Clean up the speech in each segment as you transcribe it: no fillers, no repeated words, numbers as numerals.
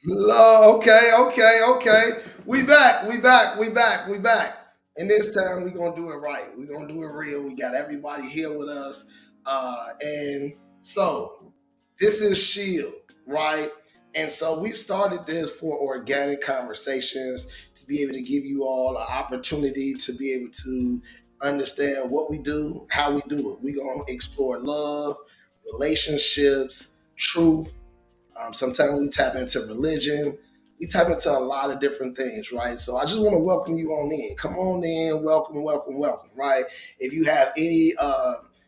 Okay. We back. And this time we gonna do it right. We gonna do it real. We got everybody here with us. And so this is Shield, right? And so we started this for organic conversations to be able to give you all an opportunity to be able to understand what we do, how we do it. We're gonna explore love, relationships, truth. Sometimes we tap into religion. We tap into a lot of different things, right? So I just want to welcome you on in. Come on in. Welcome, right? If you have any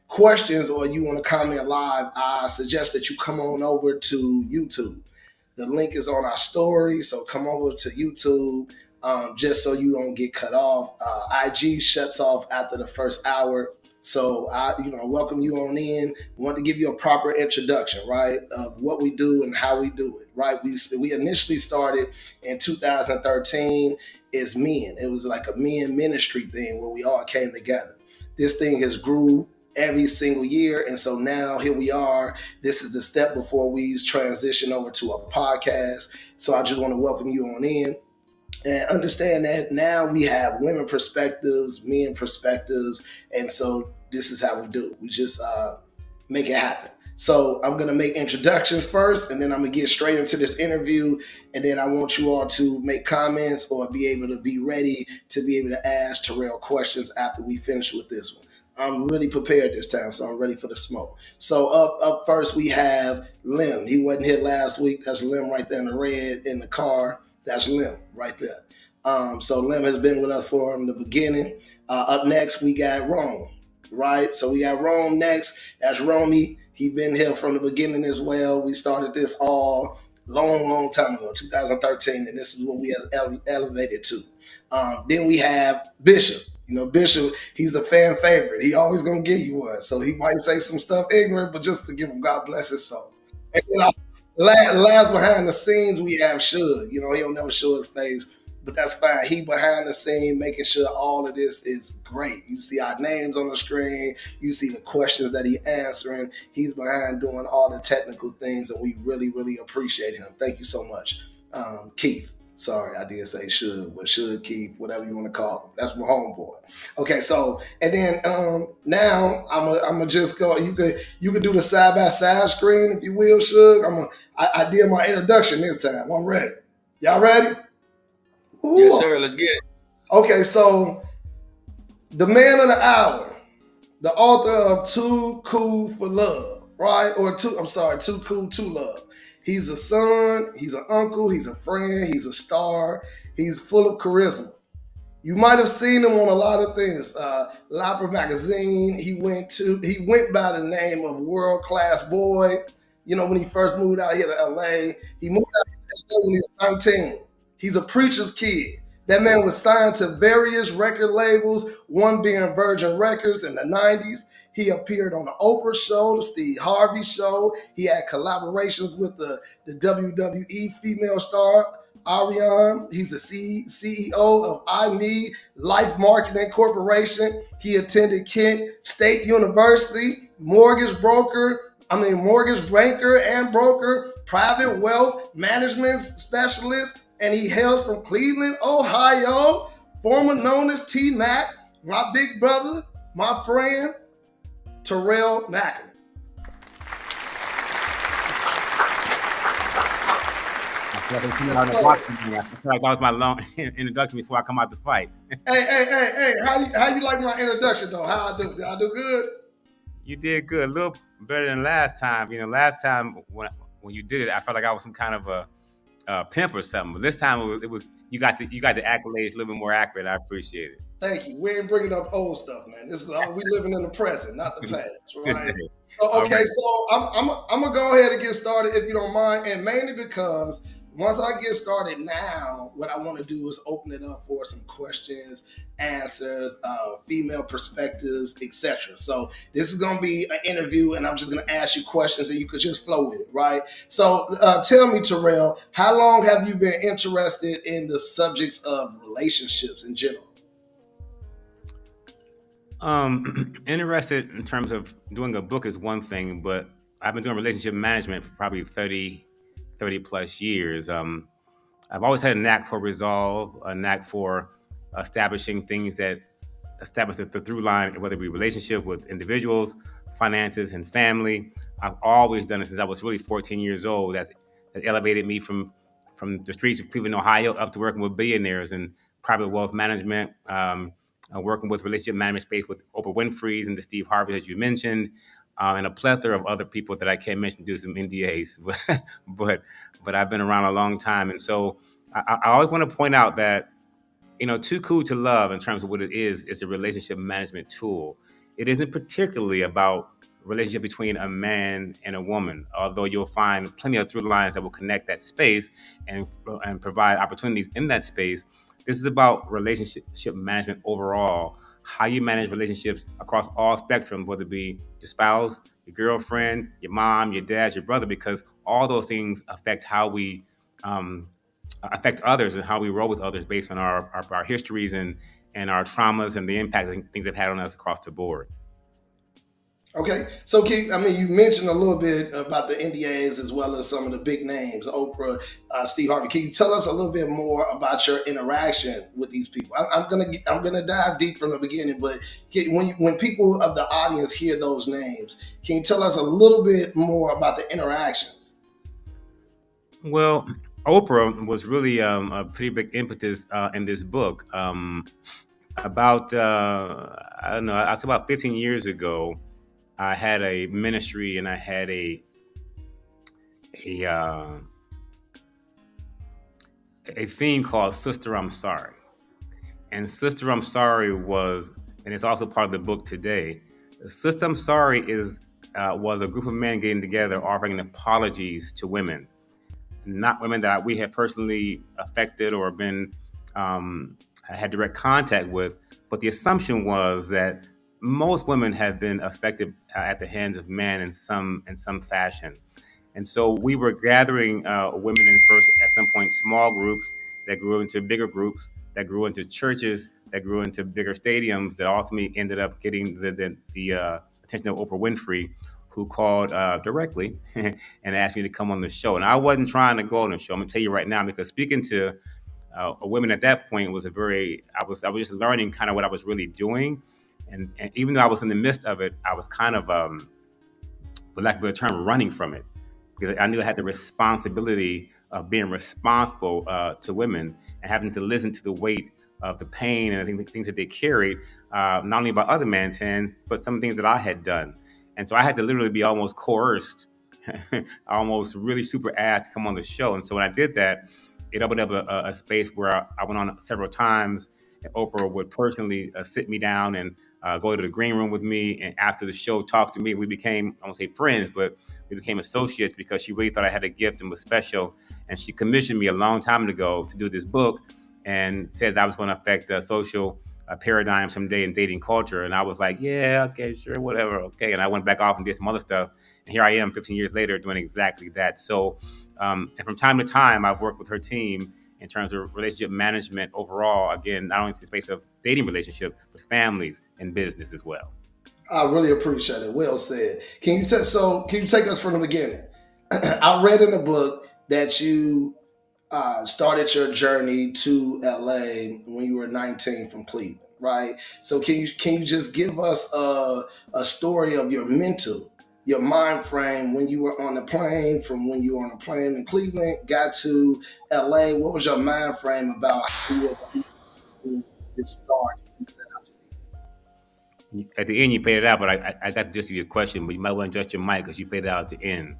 questions or you want to comment live, I suggest that you come on over to YouTube. The link is on our story, so come over to YouTube just so you don't get cut off. IG shuts off after the first hour. So I welcome you on in. Want to give you a proper introduction, right, of what we do and how we do it, right? We initially started in 2013 as men. It was like a men ministry thing where we all came together. This thing has grew every single year, and so now here we are. This is the step before we transition over to a podcast. So I just want to welcome you on in and understand that now we have women perspectives, men perspectives, and so this is how we do it. We just make it happen. So I'm gonna make introductions first, and then I'm gonna get straight into this interview, and then I want you all to make comments or be able to be ready to be able to ask Terrell questions after we finish with this one. I'm really prepared this time, so I'm ready for the smoke. So up first we have Lim. He wasn't here last week. That's Lim right there in the red in the car. That's Lim right there. So Lim has been with us from the beginning. Up next, we got Rome, right? So we got Rome next. That's Romy. He been here from the beginning as well. We started this all long time ago, 2013, and this is what we have elevated to. Then we have Bishop. Bishop, he's a fan favorite. He always gonna give you one. So he might say some stuff ignorant, but just forgive him. God bless his soul. And then last behind the scenes, we have Suge. He'll never show his face, but that's fine. He behind the scene making sure all of this is great. You see our names on the screen. You see the questions that he answering. He's behind doing all the technical things, and we really, really appreciate him. Thank you so much, Keith. Sorry, I did say should, but should Keith, whatever you want to call him. That's my homeboy. Okay, so and then now I'm just go. You could do the side by side screen if you will, Suge. I did my introduction this time. I'm ready. Y'all ready? Yes, Ooh. sir. Let's get it. Okay, so the man of the hour, the author of Too Cool for Love, right? Or Too Cool to Love. He's a son, he's an uncle, he's a friend, he's a star, he's full of charisma. You might have seen him on a lot of things. Lopper magazine. He went by the name of World Class Boy. When he first moved out here to LA. He moved out here when he was 19. He's a preacher's kid. That man was signed to various record labels, one being Virgin Records in the 90s. He appeared on the Oprah Show, the Steve Harvey Show. He had collaborations with the WWE female star Ariane. He's the CEO of I Life Marketing Corporation. He attended Kent State University, mortgage banker and broker, private wealth management specialist, and he hails from Cleveland, Ohio, former known as T-Mac, my big brother, my friend, Terrell Mack. I feel like that was my long introduction before I come out to fight. Hey! How you like my introduction though? How I do? Did I do good? You did good, a little better than last time. Last time when you did it, I felt like I was some kind of a pimp or something. But this time it was you got the accolades a little bit more accurate. I appreciate it. Thank you. We ain't bringing up old stuff, man. This is all we living in the present, not the past, right? Okay, right. so I'm gonna go ahead and get started if you don't mind, and mainly because once I get started now, what I want to do is open it up for some questions, answers, female perspectives, etc. So this is gonna be an interview, and I'm just gonna ask you questions, and you could just flow with it, right? So tell me, Terrell, how long have you been interested in the subjects of relationships in general? Interested in terms of doing a book is one thing, but I've been doing relationship management for probably 30 plus years. I've always had a knack for resolve, a knack for establishing things that establish the through line, whether it be relationship with individuals, finances, and family. I've always done it since I was really 14 years old. That elevated me from the streets of Cleveland, Ohio, up to working with billionaires and private wealth management, working with relationship management space with Oprah Winfrey's and the Steve Harvey that you mentioned, and a plethora of other people that I can't mention due to some NDAs. but but I've been around a long time, and so I always want to point out that Too Cool to Love, in terms of what it is a relationship management tool. It isn't particularly about relationship between a man and a woman, although you'll find plenty of through lines that will connect that space and provide opportunities in that space. This is about relationship management overall, how you manage relationships across all spectrums, whether it be your spouse, your girlfriend, your mom, your dad, your brother, because all those things affect how we um, affect others and how we roll with others based on our histories and our traumas and the impact that things have had on us across the board. Okay, so I mean, you mentioned a little bit about the NDAs as well as some of the big names, Oprah, Steve Harvey. Can you tell us a little bit more about your interaction with these people? I'm gonna dive deep from the beginning, but when people of the audience hear those names, can you tell us a little bit more about the interactions? Well, Oprah was really a pretty big impetus in this book. About I don't know, I say about 15 years ago, I had a ministry and I had a uh, a theme called Sister I'm Sorry. And Sister I'm Sorry was, and it's also part of the book today. Sister I'm Sorry is was a group of men getting together offering apologies to women, not women that we had personally affected or been had direct contact with, but the assumption was that most women have been affected at the hands of men in some fashion. And so we were gathering women in first, at some point, small groups that grew into bigger groups, that grew into churches, that grew into bigger stadiums, that ultimately ended up getting the attention of Oprah Winfrey, who called directly and asked me to come on the show. And I wasn't trying to go on the show. I'm gonna tell you right now, because speaking to women at that point was a very I was just learning kind of what I was really doing, and even though I was in the midst of it, I was kind of for lack of a better term, running from it because I knew I had the responsibility of being responsible to women and having to listen to the weight of the pain and the things that they carried, not only by other men's hands, but some things that I had done. And so I had to literally be almost coerced, almost really super asked to come on the show. And so when I did that, it opened up a space where I went on several times. And Oprah would personally sit me down and go to the green room with me, and after the show, talk to me. We became, I won't say friends, but we became associates because she really thought I had a gift and was special. And she commissioned me a long time ago to do this book and said that I was going to affect the social paradigm someday in dating culture. And I was like, yeah, okay, sure, whatever, okay. And I went back off and did some other stuff. And here I am 15 years later doing exactly that. So, and from time to time, I've worked with her team in terms of relationship management overall. Again, not only in the space of dating relationships, but families and business as well. I really appreciate it. Well said. Can you take us from the beginning? I read in the book that you started your journey to LA when you were 19 from Cleveland, right? So can you just give us a story of your mental, your mind frame when you were on the plane, from when you were on a plane in Cleveland, got to LA? What was your mind frame about school? It started. At the end, you paid it out, but I got to just give you a question, but you might want to adjust your mic because you paid it out at the end.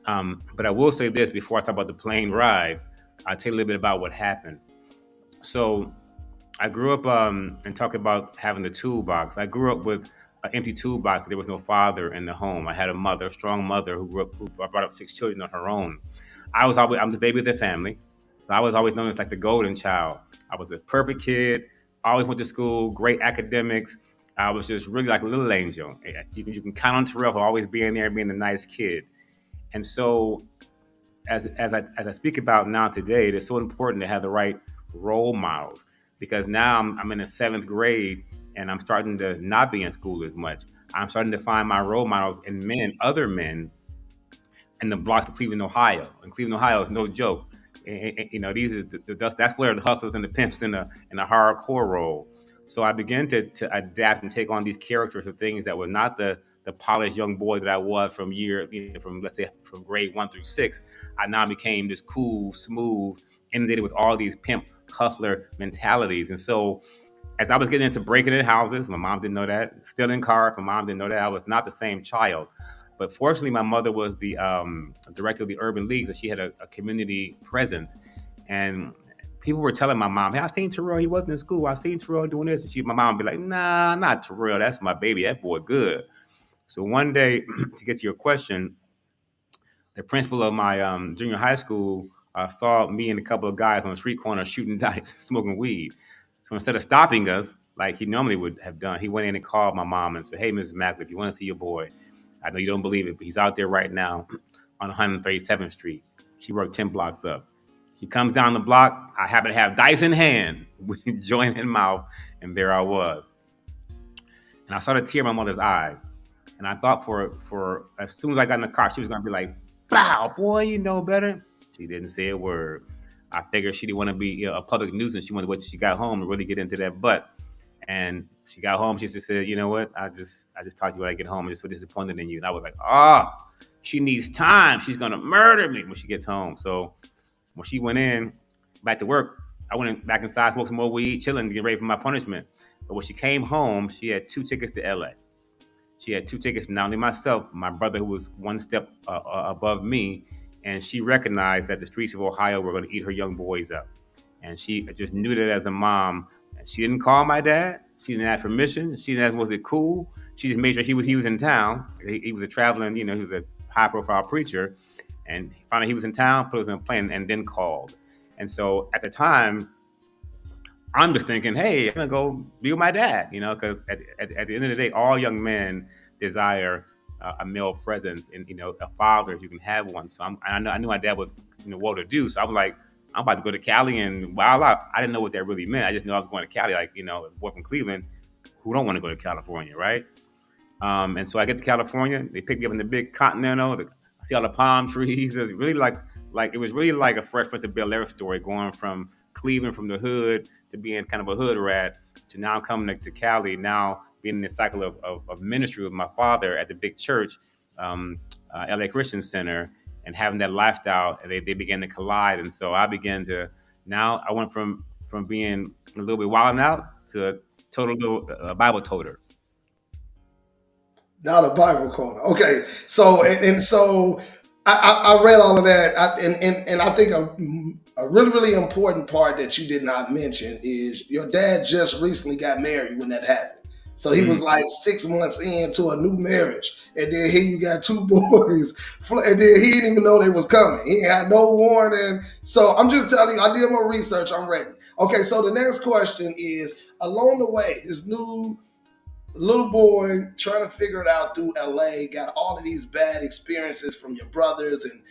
But I will say this before I talk about the plane ride. I'll tell you a little bit about what happened. So I grew up and talk about having the toolbox. I grew up with an empty toolbox. There was no father in the home. I had a mother, a strong mother who brought up six children on her own. I'm the baby of the family, so I was always known as like the golden child. I was a perfect kid. Always went to school, great academics. I was just really like a little angel. You can count on Terrell for always being there, being a nice kid. And so as I speak about now today, it is so important to have the right role models because now I'm in the seventh grade and I'm starting to not be in school as much. I'm starting to find my role models in men, other men and the blocks of Cleveland, Ohio. And Cleveland, Ohio is no joke. You know, these are that's where the hustlers and the pimps in the hardcore role. So I began to adapt and take on these characters of things that were not the polished young boy that I was from from let's say from grade 1 through 6. I now became this cool, smooth, inundated with all these pimp hustler mentalities. And so as I was getting into breaking in houses, my mom didn't know that. Stealing cars, my mom didn't know that. I was not the same child. But fortunately, my mother was the director of the Urban League, so she had a community presence. And people were telling my mom, "Hey, I seen Terrell. He wasn't in school. I seen Terrell doing this." And my mom would be like, "Nah, not Terrell. That's my baby. That boy good." So one day, to get to your question, the principal of my junior high school saw me and a couple of guys on the street corner shooting dice, smoking weed. So instead of stopping us like he normally would have done, he went in and called my mom and said, "Hey, Mrs. Mackley, if you want to see your boy, I know you don't believe it, but he's out there right now on 137th Street. She worked 10 blocks up. She comes down the block. I happen to have dice in hand, with joint in mouth, and there I was. And I saw the tear in my mother's eye. And I thought for as soon as I got in the car, she was gonna be like, "Bow, boy, you know better." She didn't say a word. I figured she didn't want to be a public nuisance. She wanted to wait till she got home and really get into that butt. And she got home. She just said, "You know what? I just talked to you when I get home. I'm just so disappointed in you." And I was like, "Oh, she needs time. She's gonna murder me when she gets home." So when she went in back to work, I went back inside, smoked some more weed, chilling, getting ready for my punishment. But when she came home, she had 2 tickets to LA. She had 2 tickets, not only myself, my brother, who was one step above me, and she recognized that the streets of Ohio were going to eat her young boys up. And she just knew that as a mom. She didn't call my dad. She didn't ask permission. She didn't ask, was it cool? She just made sure he was in town. He was a traveling, he was a high profile preacher. And he found out he was in town, put us in a plane, and then called. And so at the time, I'm just thinking, hey, I'm gonna go be with my dad, because at the end of the day, all young men desire a male presence and a father if you can have one. So I knew my dad was well to do. So I was like, I'm about to go to Cali and wild out. I didn't know what that really meant. I just knew I was going to Cali, like a boy from Cleveland who don't want to go to California, right? And so I get to California. They pick me up in the big Continental. I see all the palm trees. It was really like a Fresh Prince of Bel Air story, going from Cleveland, from the hood, to being kind of a hood rat, to now coming to Cali, now being in the cycle of ministry with my father at the big church, LA Christian Center, and having that lifestyle. They began to collide, and so I began to. Now I went from being a little bit wilding out to a total little Bible toter. Not a Bible quote. Okay, so and so I read all of that, and I think a really really important part that you did not mention is your dad just recently got married when that happened. So he was Mhm. like 6 months into a new marriage, and then here you got two boys, and then he didn't even know they was coming. He had no warning. So I'm just telling you, I did my research. I'm ready. Okay, so the next question is: along the way, this new little boy trying to figure it out through LA, got all of these bad experiences from your brothers and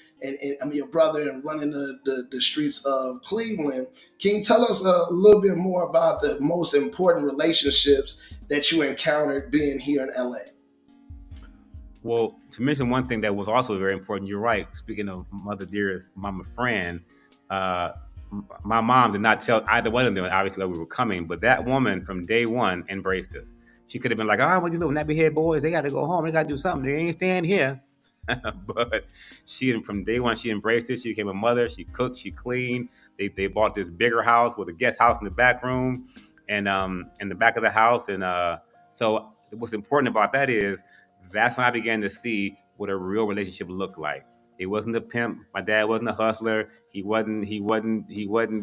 I mean your brother and running the streets of Cleveland. Can you tell us a little bit more about the most important relationships that you encountered being here in LA? Well, to mention one thing that was also very important, you're right. Speaking of Mother Dearest, Mama Fran, uh, my mom did not tell either one of them, obviously, that we were coming, but that woman from day one embraced us. She could have been like, "Oh, what you little nappy head boys? They got to go home. They got to do something. They ain't staying here." But from day one, she embraced it. She became a mother. She cooked. She cleaned. They bought this bigger house with a guest house in the back room, and in the back of the house. And so what's important about that is that's when I began to see what a real relationship looked like. He wasn't a pimp. My dad wasn't a hustler. He wasn't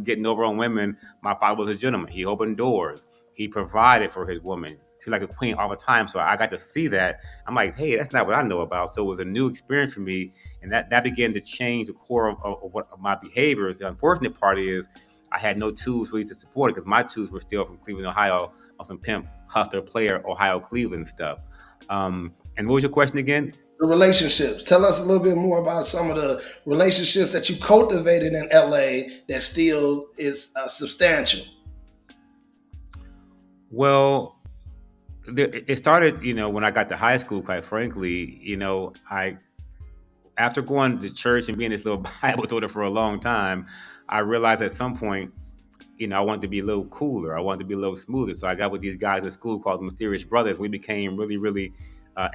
getting over on women. My father was a gentleman. He opened doors. He provided for his woman. She was like a queen all the time. So I got to see that. I'm like, hey, that's not what I know about. So it was a new experience for me, and that began to change the core of my behaviors. The unfortunate part is I had no tools really to support it because my tools were still from Cleveland, Ohio, on some pimp, hustler, player, Ohio, Cleveland stuff. And what was your question again? The relationships. Tell us a little bit more about some of the relationships that you cultivated in LA that still is substantial. Well, it started, when I got to high school. Quite frankly, I after going to church and being this little Bible toter for a long time, I realized at some point, I wanted to be a little cooler. I wanted to be a little smoother. So I got with these guys at school called the Mysterious Brothers. We became really, really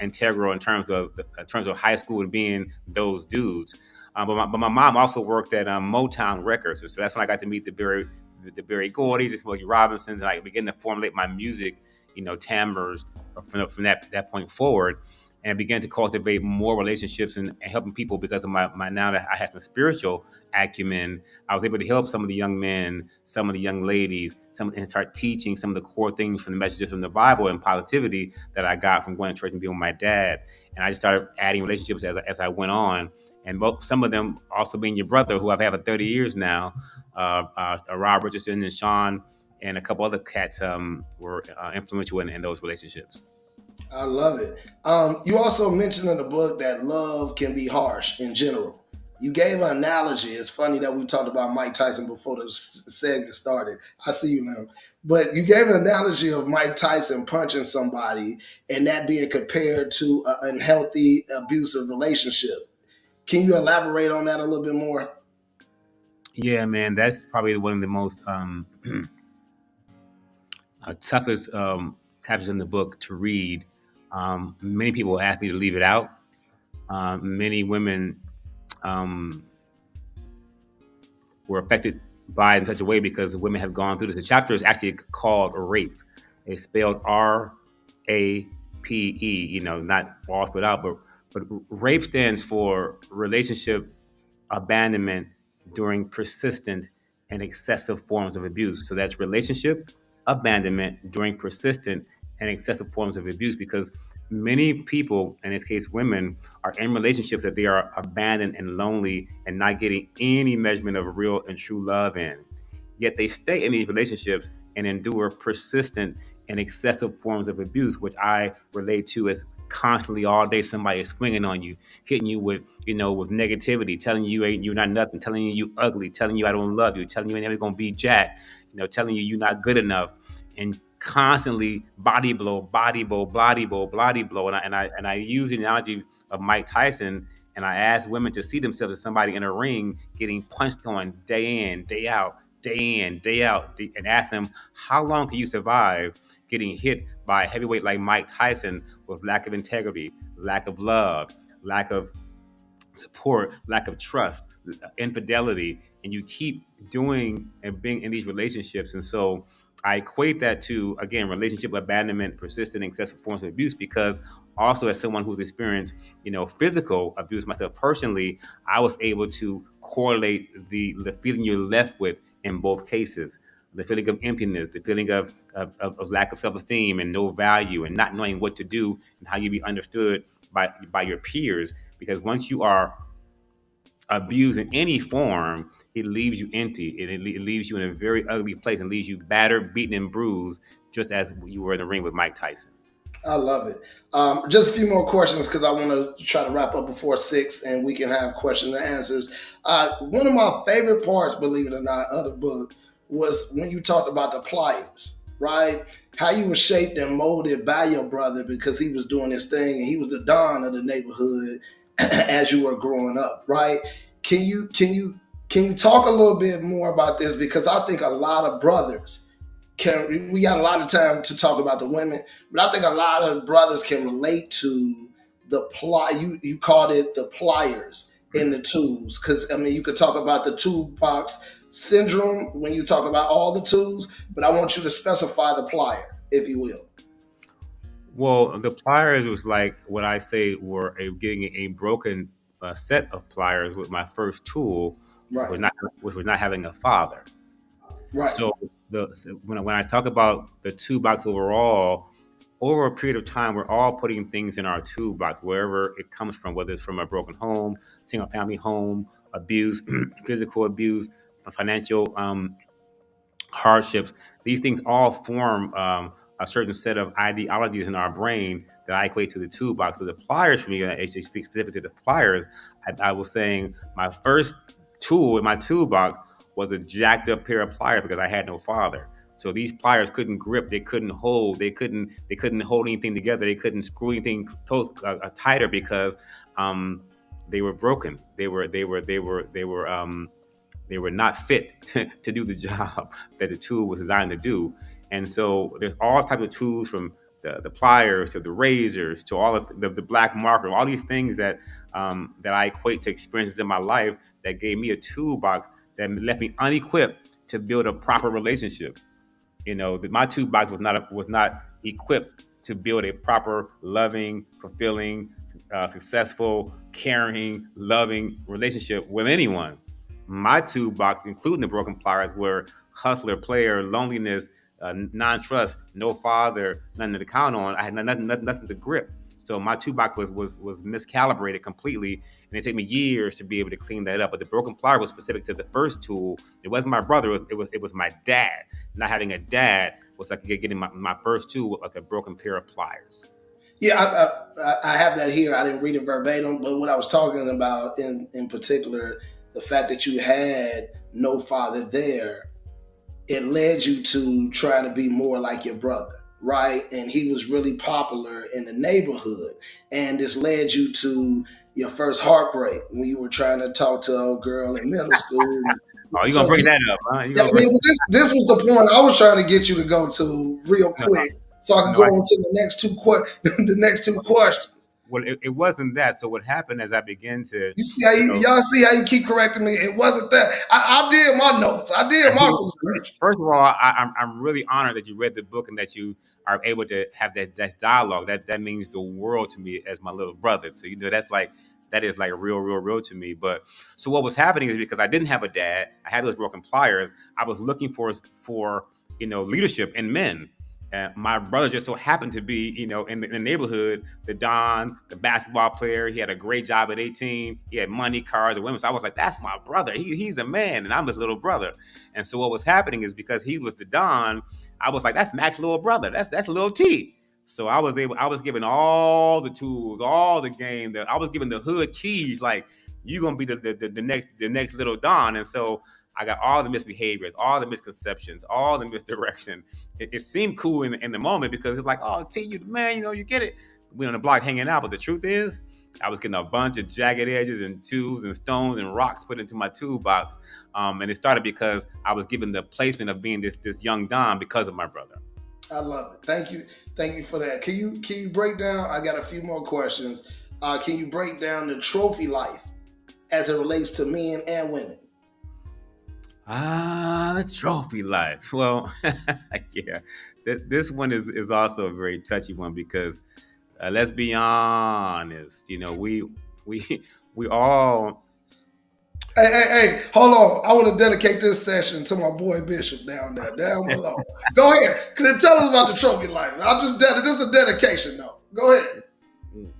integral in terms of high school and being those dudes. But my mom also worked at Motown Records, so that's when I got to meet the Berry Gordy's, the Smokey Robinsons, and I began to formulate my music, timbres from that point forward, and I began to cultivate more relationships and helping people because of my now that I had some spiritual acumen. I was able to help some of the young men, some of the young ladies, and start teaching some of the core things from the messages from the Bible and positivity that I got from going to church and being with my dad. And I just started adding relationships as I went on. And some of them also being your brother, who I've had for 30 years now, Rob Richardson and Sean, and a couple other cats were influential in those relationships. I love it. You also mentioned in the book that love can be harsh in general. You gave an analogy. It's funny that we talked about Mike Tyson before the segment started. I see you now. But you gave an analogy of Mike Tyson punching somebody and that being compared to an unhealthy, abusive relationship. Can you elaborate on that a little bit more? Yeah, man, that's probably one of the most toughest chapters in the book to read. Many people ask me to leave it out. Many women um, were affected by it in such a way because women have gone through this. The chapter is actually called Rape. It's spelled RAPE. Not all spelled out, but rape stands for relationship abandonment during persistent and excessive forms of abuse. So that's relationship abandonment during persistent and excessive forms of abuse, because many people, in this case women, are in relationships that they are abandoned and lonely and not getting any measurement of real and true love in. Yet they stay in these relationships and endure persistent and excessive forms of abuse, which I relate to as constantly all day somebody is swinging on you, hitting you with negativity, telling you you're not nothing, telling you ugly, telling you I don't love you, telling you ain't never gonna be jack, telling you you're not good enough, and constantly body blow, body blow, body blow, body blow. And I use the analogy of Mike Tyson, and I ask women to see themselves as somebody in a ring getting punched on day in, day out, day in, day out, and ask them, how long can you survive getting hit by a heavyweight like Mike Tyson with lack of integrity, lack of love, lack of support, lack of trust, infidelity, and you keep doing and being in these relationships. And so I equate that to, again, relationship abandonment, persistent and excessive forms of abuse, because also as someone who's experienced, physical abuse myself personally, I was able to correlate the feeling you're left with in both cases. The feeling of emptiness, the feeling of lack of self-esteem and no value and not knowing what to do and how you be understood by your peers. Because once you are abused in any form, it leaves you empty, and it leaves you in a very ugly place and leaves you battered, beaten, and bruised, just as you were in the ring with Mike Tyson. I love it. Just a few more questions because I want to try to wrap up before 6 and we can have questions and answers. One of my favorite parts, believe it or not, of the book was when you talked about the pliers, right? How you were shaped and molded by your brother because he was doing his thing and he was the don of the neighborhood as you were growing up, right? Can you talk a little bit more about this, because I think a lot of brothers we got a lot of time to talk about the women, but I think a lot of brothers can relate to the you called it the pliers in the tools, because I mean you could talk about the toolbox syndrome when you talk about all the tools, but I want you to specify the plier, if you will. Well, the pliers was like what I say were getting a broken set of pliers with my first tool, Right, which was not having a father. right. So when I talk about the toolbox overall, over a period of time, we're all putting things in our toolbox, wherever it comes from, whether it's from a broken home, single family home, abuse, physical abuse, financial hardships. These things all form a certain set of ideologies in our brain that I equate to the toolbox. So the pliers for me, and I actually speak specifically to the pliers, I was saying my first tool in my toolbox was a jacked up pair of pliers because I had no father. So these pliers couldn't grip, they couldn't hold, they couldn't hold anything together, they couldn't screw anything tighter because um, they were broken. They were not fit to do the job that the tool was designed to do. And so there's all types of tools, from the pliers to the razors to all of the black marker, all these things that I equate to experiences in my life that gave me a toolbox that left me unequipped to build a proper relationship. My toolbox was not equipped to build a proper, loving, fulfilling, successful, caring, loving relationship with anyone. My toolbox, including the broken pliers, were hustler, player, loneliness, non-trust, no father, nothing to count on. I had nothing to grip. So my toolbox was miscalibrated completely, and it took me years to be able to clean that up. But the broken plier was specific to the first tool. It wasn't my brother. It was my dad. Not having a dad was like getting my first tool with like a broken pair of pliers. Yeah, I have that here. I didn't read it verbatim, but what I was talking about in particular, the fact that you had no father there, it led you to trying to be more like your brother, right? And he was really popular in the neighborhood. And this led you to your first heartbreak when you were trying to talk to a girl in middle school. Oh, you gonna bring that up, huh? This was the point I was trying to get you to go to real quick, so I can go on to the next two questions. Well, it wasn't that. So what happened as I began to, you see how y'all see how you keep correcting me? It wasn't that. I did my notes. I did my research. First of all, I'm really honored that you read the book and that you are able to have that dialogue. That means the world to me as my little brother. So that is like real to me. But so what was happening is, because I didn't have a dad, I had those broken pliers. I was looking for leadership in men. My brother just so happened to be, in the neighborhood, the Don, the basketball player. He had a great job at 18. He had money, cars, and women. So I was like, that's my brother. He's a man, and I'm his little brother. And so what was happening is, because he was the Don, I was like, that's Max's little brother. That's little T. So I was given all the tools, all the game. I was given the hood keys. Like, you're gonna be the next little Don. And so I got all the misbehaviors, all the misconceptions, all the misdirection. It seemed cool in the moment, because it's like, oh, T, you the man, you get it. We on the block hanging out, but the truth is, I was getting a bunch of jagged edges and tools and stones and rocks put into my toolbox. And it started because I was given the placement of being this young Don because of my brother. I love it. Thank you for that. Can you break down? I got a few more questions. Can you break down the trophy life as it relates to men and women? The trophy life. Well, yeah, this one is also a very touchy one, because let's be honest. We all. Hey, hold on. I want to dedicate this session to my boy Bishop down below. Go ahead. Tell us about the trophy life. This is a dedication, though. Go ahead.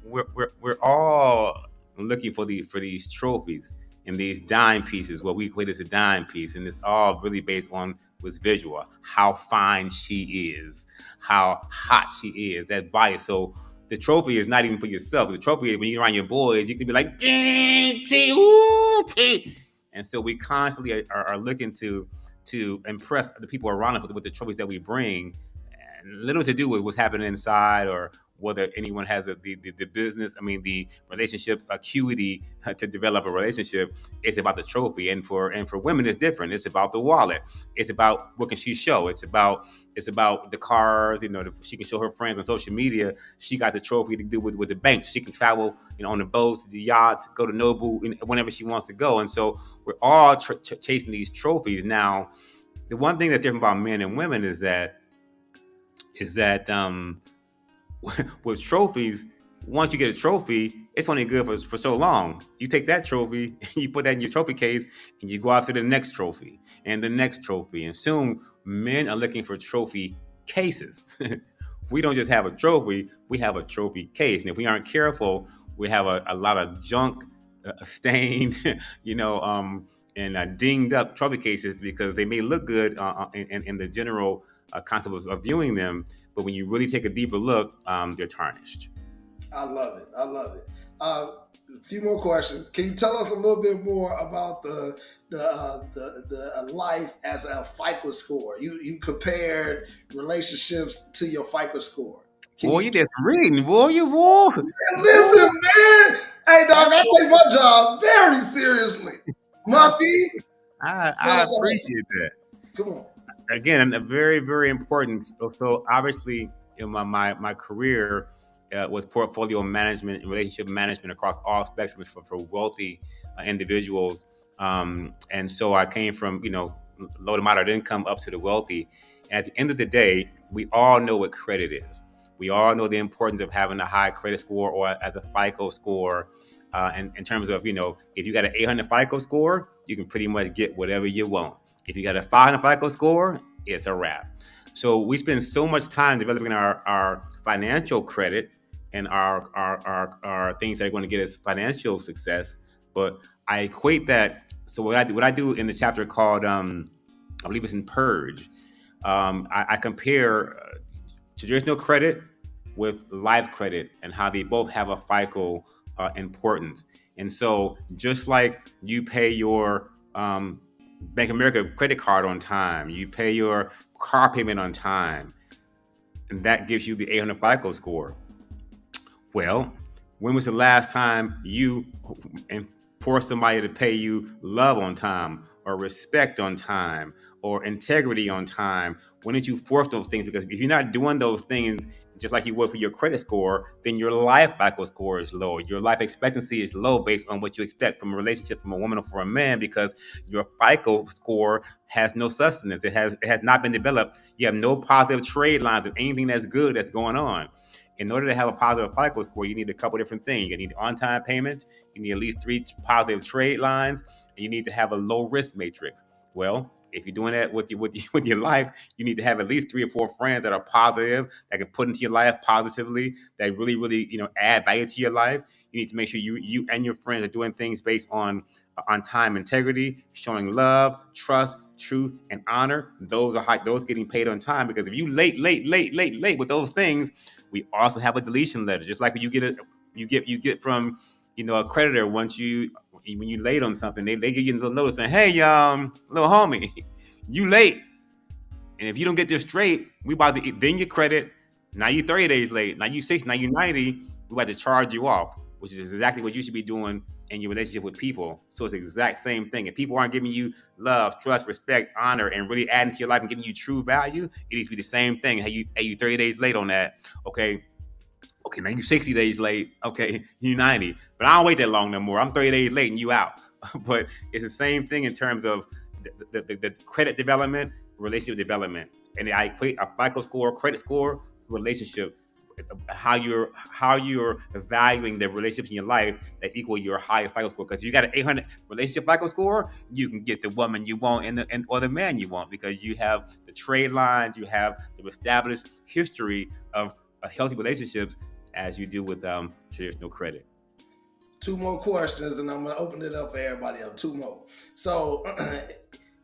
We're all looking for these trophies and these dime pieces, what we equate as a dime piece, and it's all really based on what's visual, how fine she is, how hot she is, that bias. So the trophy is not even for yourself. The trophy is when you're around your boys, you can be like, dang, T, ooh, T. And so we constantly are looking to impress the people around us with the trophies that we bring, and little to do with what's happening inside, or whether anyone has the business, the relationship acuity to develop a relationship. It's about the trophy. And for women, it's different. It's about the wallet. It's about what can she show. It's about the cars. She can show her friends on social media. She got the trophy to do with the bank. She can travel, on the boats, the yachts, go to Nobu whenever she wants to go. And so we're all chasing these trophies. Now, the one thing that's different about men and women is that with trophies, once you get a trophy, it's only good for so long. You take that trophy, you put that in your trophy case, and you go after the next trophy and the next trophy. And soon, men are looking for trophy cases. We don't just have a trophy, we have a trophy case. And if we aren't careful, we have a lot of junk, stained, and dinged up trophy cases, because they may look good in the general concept of viewing them, but when you really take a deeper look, they're tarnished. I love it. A few more questions. Can you tell us a little bit more about the life as a FICO score? You compared relationships to your FICO score. You did some reading, boy. Listen, man. Hey, dog, I take my job very seriously. Muffy, I appreciate that. come on. Again, a very, very important. So obviously, in my career was portfolio management and relationship management across all spectrums for wealthy individuals. And so I came from low to moderate income up to the wealthy. And at the end of the day, we all know what credit is. We all know the importance of having a high credit score or as a FICO score. In terms of if you got an 800 FICO score, you can pretty much get whatever you want. If you got a 500 FICO score, it's a wrap. So we spend so much time developing our financial credit and our things that are going to get us financial success. But I equate that. So what I do in the chapter called I believe it's in Purge. I compare traditional credit with life credit and how they both have a FICO importance. And so just like you pay your Bank of America credit card on time, you pay your car payment on time, and that gives you the 800 FICO score. Well, when was the last time you forced somebody to pay you love on time or respect on time or integrity on time? When did you force those things? Because if you're not doing those things just like you would for your credit score, then your life FICO score is low. Your life expectancy is low based on what you expect from a relationship from a woman or from a man, because your FICO score has no sustenance. It has not been developed. You have no positive trade lines of anything that's good that's going on. In order to have a positive FICO score, you need a couple different things. You need on-time payments, you need at least 3 positive trade lines, and you need to have a low risk matrix. Well, if you're doing that with your life, you need to have at least 3 or 4 friends that are positive, that can put into your life positively, that really, really, add value to your life. You need to make sure you and your friends are doing things based on time integrity, showing love, trust, truth, and honor. Those getting paid on time. Because if you late with those things, we also have a deletion letter. Just like when you get from a creditor when you late on something, they give you a little notice saying, hey, little homie, you late. And if you don't get this straight, we about to then your credit. Now you 30 days late. Now you 60. Now you 90. We about to charge you off, which is exactly what you should be doing in your relationship with people. So it's the exact same thing. If people aren't giving you love, trust, respect, honor, and really adding to your life and giving you true value, it needs to be the same thing. Hey, you 30 days late on that. Okay, now you 60 days late. Okay, you 90. But I don't wait that long no more. I'm 30 days late and you out. But it's the same thing in terms of the credit development, relationship development. And I equate a FICO score, credit score, relationship, how you're valuing the relationships in your life that equal your highest FICO score. Because if you got an 800 relationship FICO score, you can get the woman you want or the man you want, because you have the trade lines, you have the established history of healthy relationships as you do with traditional credit. 2 more questions, and I'm going to open it up for everybody else. 2 more. So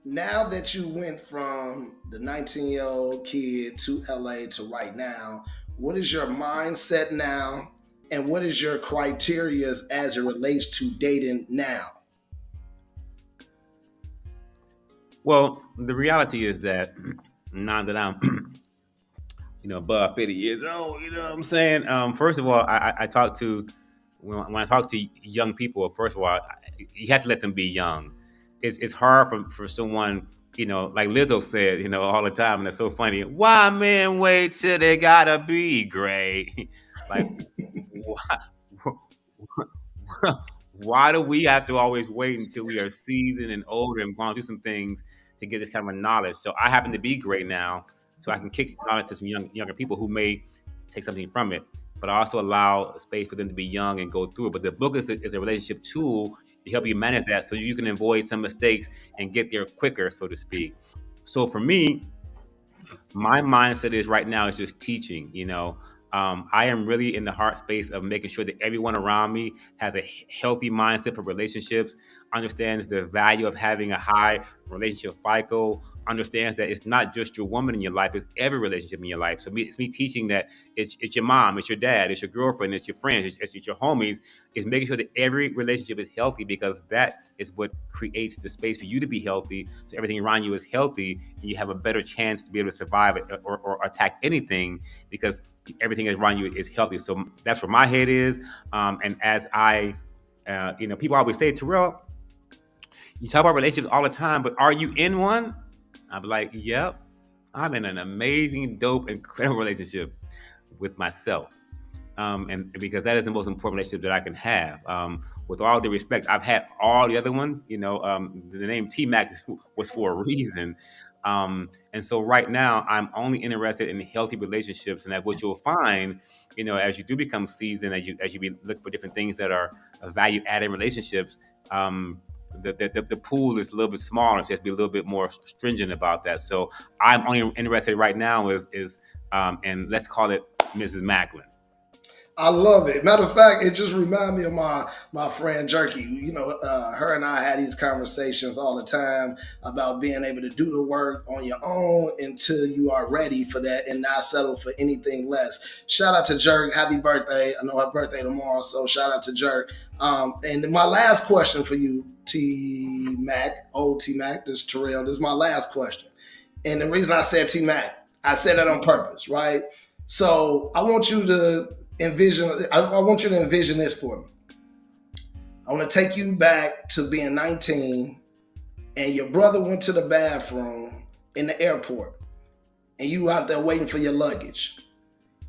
now that you went from the 19-year-old kid to LA to right now, what is your mindset now, and what is your criteria as it relates to dating now? Well, the reality is that now that I'm above 50 years old, you know what I'm saying? First of all, I talk to when I talk to young people. First of all, you have to let them be young. It's hard for someone, like Lizzo said, all the time, and it's so funny. Why men wait till they gotta be great? Like, why do we have to always wait until we are seasoned and older and gone through some things to get this kind of knowledge? So I happen to be great now, so I can kick knowledge to some younger people who may take something from it, but I also allow space for them to be young and go through it. But the book is a relationship tool to help you manage that, so you can avoid some mistakes and get there quicker, so to speak. So for me, my mindset is right now is just teaching. I am really in the heart space of making sure that everyone around me has a healthy mindset for relationships, understands the value of having a high relationship FICO, understands that it's not just your woman in your life, it's every relationship in your life. So it's me teaching that it's your mom, it's your dad, it's your girlfriend, it's your friends, it's your homies. It's making sure that every relationship is healthy, because that is what creates the space for you to be healthy. So everything around you is healthy, and you have a better chance to be able to survive it or attack anything, because everything around you is healthy. So that's where my head is. And as I People always say, Terrell, you talk about relationships all the time, but are you in one? I'm like, yep, I'm in an amazing, dope, incredible relationship with myself. And because that is the most important relationship that I can have. With all due respect, I've had all the other ones. The name T Mac was for a reason. And so right now, I'm only interested in healthy relationships, and that what you'll find, as you do become seasoned, as you look for different things that are value added relationships. The pool is a little bit smaller, so you have to be a little bit more stringent about that. So I'm only interested right now is and let's call it Mrs. Macklin. I love it. Matter of fact, it just reminded me of my friend Jerky. Her and I had these conversations all the time about being able to do the work on your own until you are ready for that and not settle for anything less. Shout out to Jerk. Happy birthday. I know her birthday tomorrow, so shout out to Jerk. And my last question for you, T-Mac, old T-Mac, this is Terrell. This is my last question. And the reason I said T-Mac, I said that on purpose, right? So I want you to envision this for me. I want to take you back to being 19 and your brother went to the bathroom in the airport and you out there waiting for your luggage.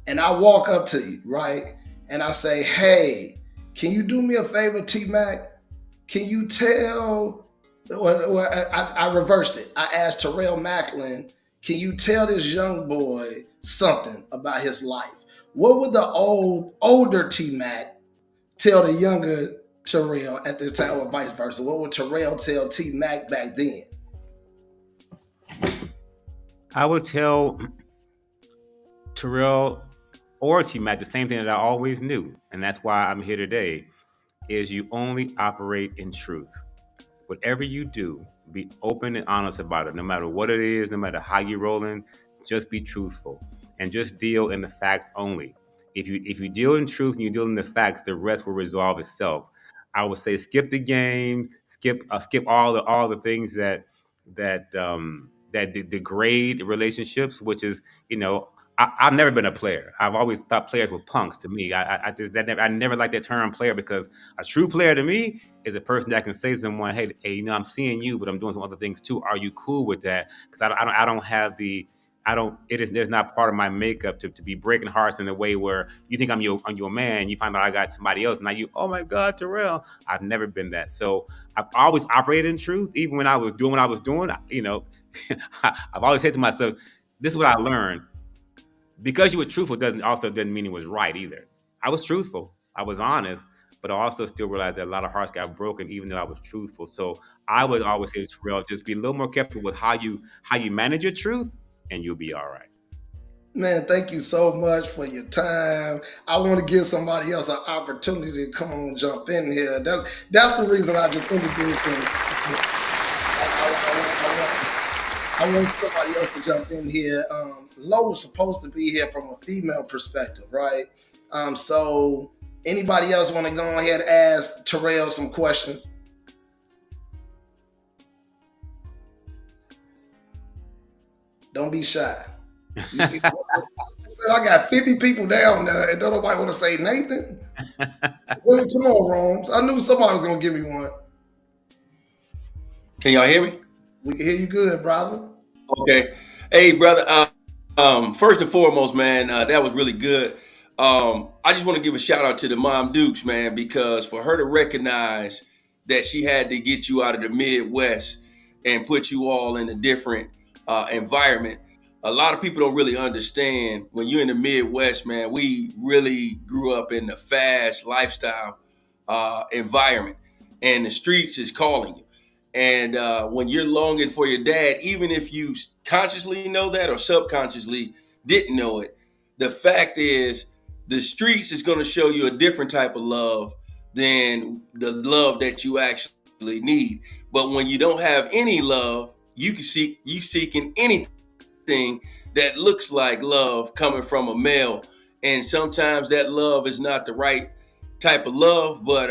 And I walk up to you, right? And I say, hey, can you do me a favor, T-Mac? Can you tell, or I reversed it. I asked Terrell Macklin, can you tell this young boy something about his life? What would the older T-Mac tell the younger Terrell at the time, or vice versa? What would Terrell tell T-Mac back then? I would tell Terrell or T-Mac the same thing that I always knew, and that's why I'm here today, is you only operate in truth. Whatever you do, be open and honest about it, no matter what it is, no matter how you're rolling, just be truthful. And just deal in the facts only. If you deal in truth and you deal in the facts, the rest will resolve itself. I would say skip the game, skip all the things that degrade relationships, which is I've never been a player. I've always thought players were punks. To me, I never liked that term player, because a true player to me is a person that can say to someone, hey, I'm seeing you, but I'm doing some other things too. Are you cool with that? Because I don't have the I don't. It is. There's not part of my makeup to be breaking hearts in a way where you think I'm your man. You find out I got somebody else. Now oh my God, Terrell. I've never been that. So I've always operated in truth, even when I was doing what I was doing. I've always said to myself, this is what I learned. Because you were truthful doesn't mean it was right either. I was truthful. I was honest, but I also still realized that a lot of hearts got broken, even though I was truthful. So I would always say to Terrell, just be a little more careful with how you manage your truth, and you'll be all right. Man, thank you so much for your time. I want to give somebody else an opportunity to come on, jump in here. That's the reason I just introduced him. I want somebody else to jump in here. Lo was supposed to be here from a female perspective, right? So anybody else want to go ahead and ask Terrell some questions? Don't be shy. You see, I got 50 people down there and don't nobody want to say Nathan. Well, come on, Romes. I knew somebody was going to give me one. Can y'all hear me? We can hear you good, brother. Okay. Hey, brother. First and foremost, man, that was really good. I just want to give a shout out to the Mom Dukes, man, because for her to recognize that she had to get you out of the Midwest and put you all in a different environment. A lot of people don't really understand when you're in the Midwest, man. We really grew up in the fast lifestyle environment, and the streets is calling you. And when you're longing for your dad, even if you consciously know that or subconsciously didn't know it, the fact is the streets is going to show you a different type of love than the love that you actually need. But when you don't have any love, you seeking anything that looks like love coming from a male. And sometimes that love is not the right type of love, but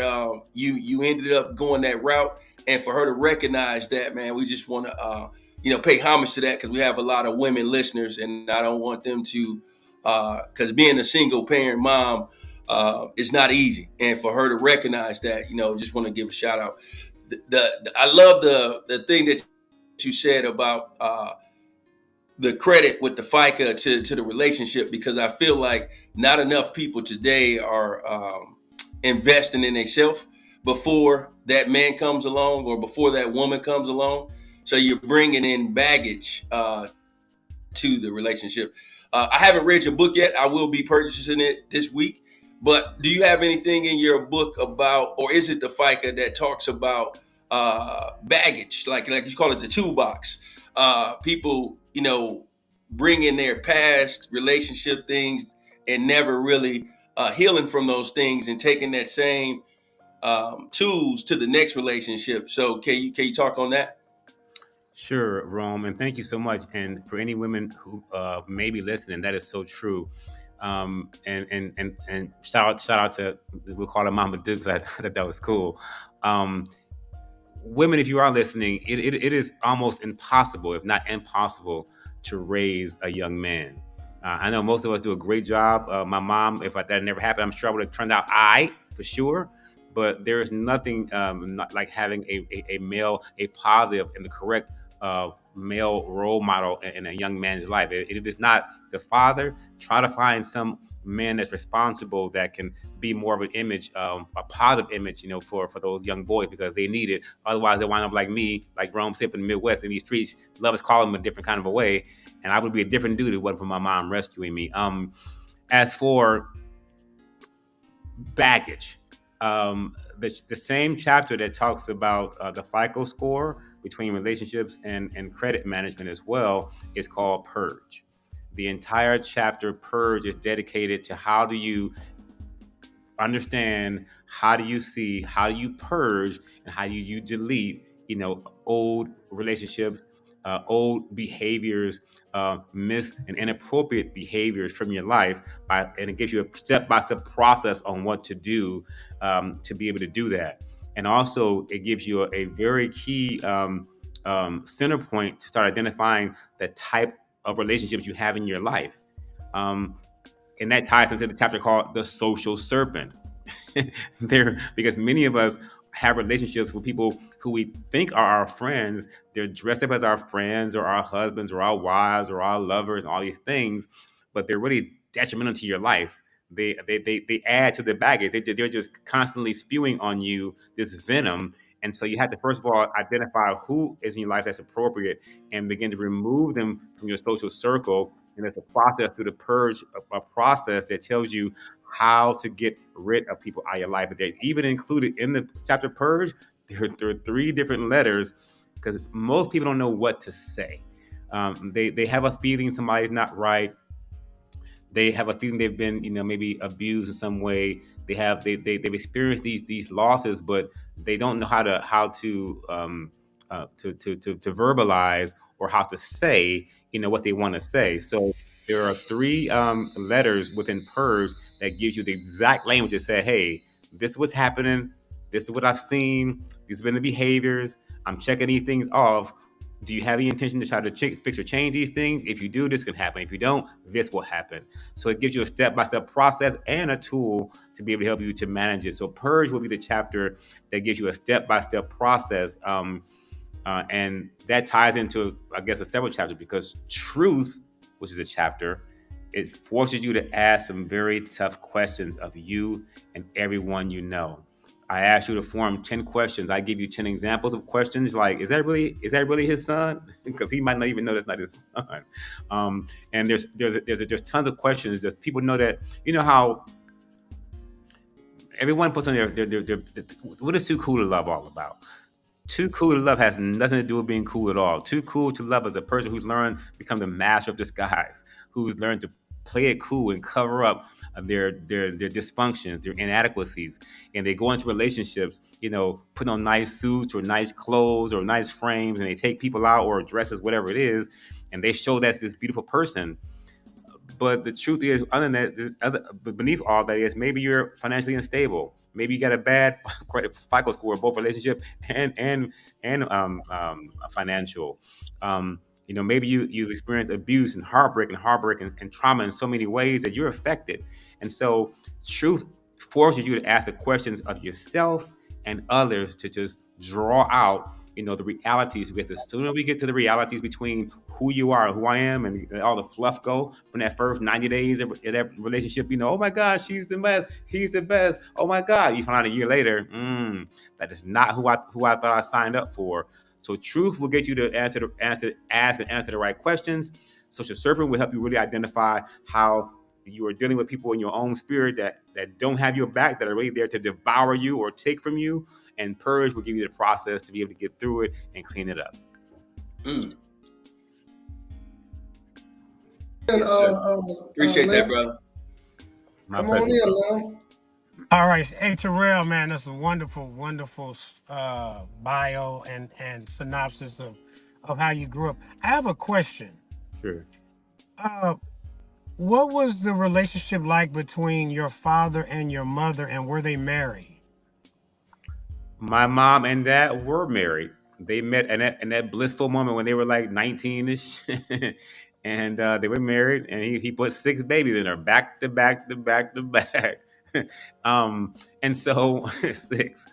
you ended up going that route. And for her to recognize that, man, we just want to, pay homage to that, because we have a lot of women listeners, and I don't want them to, because being a single parent mom, it's not easy. And for her to recognize that, just want to give a shout out. I love the thing that you said about the credit with the FICA to the relationship, because I feel like not enough people today are investing in themselves before that man comes along or before that woman comes along. So you're bringing in baggage to the relationship. I haven't read your book yet. I will be purchasing it this week. But do you have anything in your book about, or is it the FICA that talks about baggage, like you call it the toolbox? People, bring in their past relationship things and never really healing from those things and taking that same tools to the next relationship. So can you talk on that? Sure, Rome, and thank you so much. And for any women who may be listening, that is so true. And shout out to, we'll call her Mama Dukes. I thought that was cool. Women, if you are listening, it is almost impossible, if not impossible, to raise a young man. I know most of us do a great job. My mom, if that never happened, I'm sure I would have turned out for sure. But there is nothing not like having a male, a positive and the correct male role model in a young man's life. If it is not the father, try to find some man that's responsible that can be more of an image, a positive image, for those young boys, because they need it. Otherwise, they wind up like me, like Rome Sip in the Midwest in these streets. Love is calling them a different kind of a way, and I would be a different dude if it wasn't for my mom rescuing me. As for baggage, the same chapter that talks about the FICO score between relationships and credit management as well is called Purge. The entire chapter Purge is dedicated to how do you understand, how do you see, how do you purge, and how do you delete, old relationships, old behaviors, and inappropriate behaviors from your life, and it gives you a step-by-step process on what to do to be able to do that. And also, it gives you a very key center point to start identifying the type of relationships you have in your life. And that ties into the chapter called The Social Serpent. Because many of us have relationships with people who we think are our friends. They're dressed up as our friends or our husbands or our wives or our lovers and all these things, but they're really detrimental to your life. They add to the baggage. They're just constantly spewing on you this venom. And so you have to, first of all, identify who is in your life that's appropriate and begin to remove them from your social circle. And it's a process through the purge, a process that tells you how to get rid of people out of your life. But they're even included in the chapter Purge, there are 3 different letters, because most people don't know what to say. They have a feeling somebody's not right. They have a feeling they've been, maybe abused in some way. They've experienced these losses, but they don't know how to verbalize or how to say, what they want to say. So there are 3 letters within Purge that gives you the exact language that say, hey, this is what's happening. This is what I've seen. These have been the behaviors. I'm checking these things off. Do you have the intention to try to fix or change these things? If you do, this can happen. If you don't, this will happen. So it gives you a step-by-step process and a tool to be able to help you to manage it. So Purge will be the chapter that gives you a step-by-step process. And that ties into, I guess, a several chapters, because Truth, which is a chapter, it forces you to ask some very tough questions of you and everyone you know. I asked you to form 10 questions. I give you 10 examples of questions like, is that really his son? Because he might not even know that's not his son. And there's tons of questions. Just people know that, how everyone puts on their what is Too Cool to Love all about? Too Cool to Love has nothing to do with being cool at all. Too Cool to Love is a person who's learned to become the master of disguise, who's learned to play it cool and cover up their dysfunctions, their inadequacies, and they go into relationships, putting on nice suits or nice clothes or nice frames, and they take people out or dresses, whatever it is, and they show that's this beautiful person. But the truth is, beneath all that is, maybe you're financially unstable. Maybe you got a bad credit FICO score, both relationship and financial. Maybe you've experienced abuse and heartbreak and trauma in so many ways that you're affected. And so Truth forces you to ask the questions of yourself and others to just draw out, the realities. Because the sooner we get to the realities between who you are and who I am, and all the fluff go from that first 90 days of that relationship, oh my gosh, she's the best, he's the best. Oh my God, you find out a year later, that is not who I thought I signed up for. So truth will get you to ask and answer the right questions. Social Serpent will help you really identify how you are dealing with people in your own spirit that don't have your back, that are really there to devour you or take from you. And Purge will give you the process to be able to get through it and clean it up. Mm. And, Yes, appreciate that, brother. Come on in, Lil. All right. Hey, Terrell, man, that's a wonderful, wonderful bio and synopsis of how you grew up. I have a question. Sure. What was the relationship like between your father and your mother, and were they married? My mom and dad were married. They met in that blissful moment when they were like 19-ish. And they were married, and he put 6 babies in her, back to back to back to back. And so 6.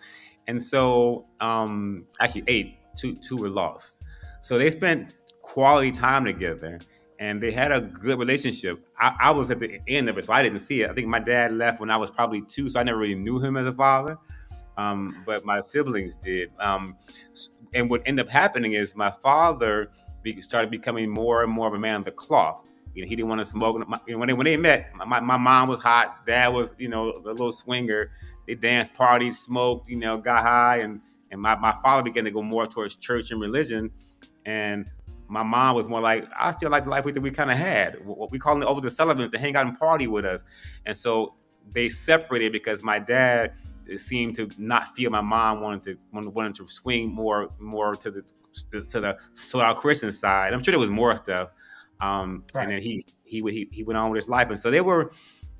And so actually 8. Two were lost. So they spent quality time together, and they had a good relationship. I was at the end of it, so I didn't see it. I think my dad left when I was probably 2, so I never really knew him as a father. But my siblings did. And what ended up happening is my father started becoming more and more of a man of the cloth. He didn't want to smoke. When they met, my mom was hot. Dad was, a little swinger. They danced, partied, smoked, got high. And my father began to go more towards church and religion. And my mom was more like, I still like the life that we kind of had. What we call it over the Sullivans to hang out and party with us. And so they separated because my dad seemed to not feel my mom wanted to swing more to the sold-out Christian side. I'm sure there was more stuff. Right. And then he went on with his life. And so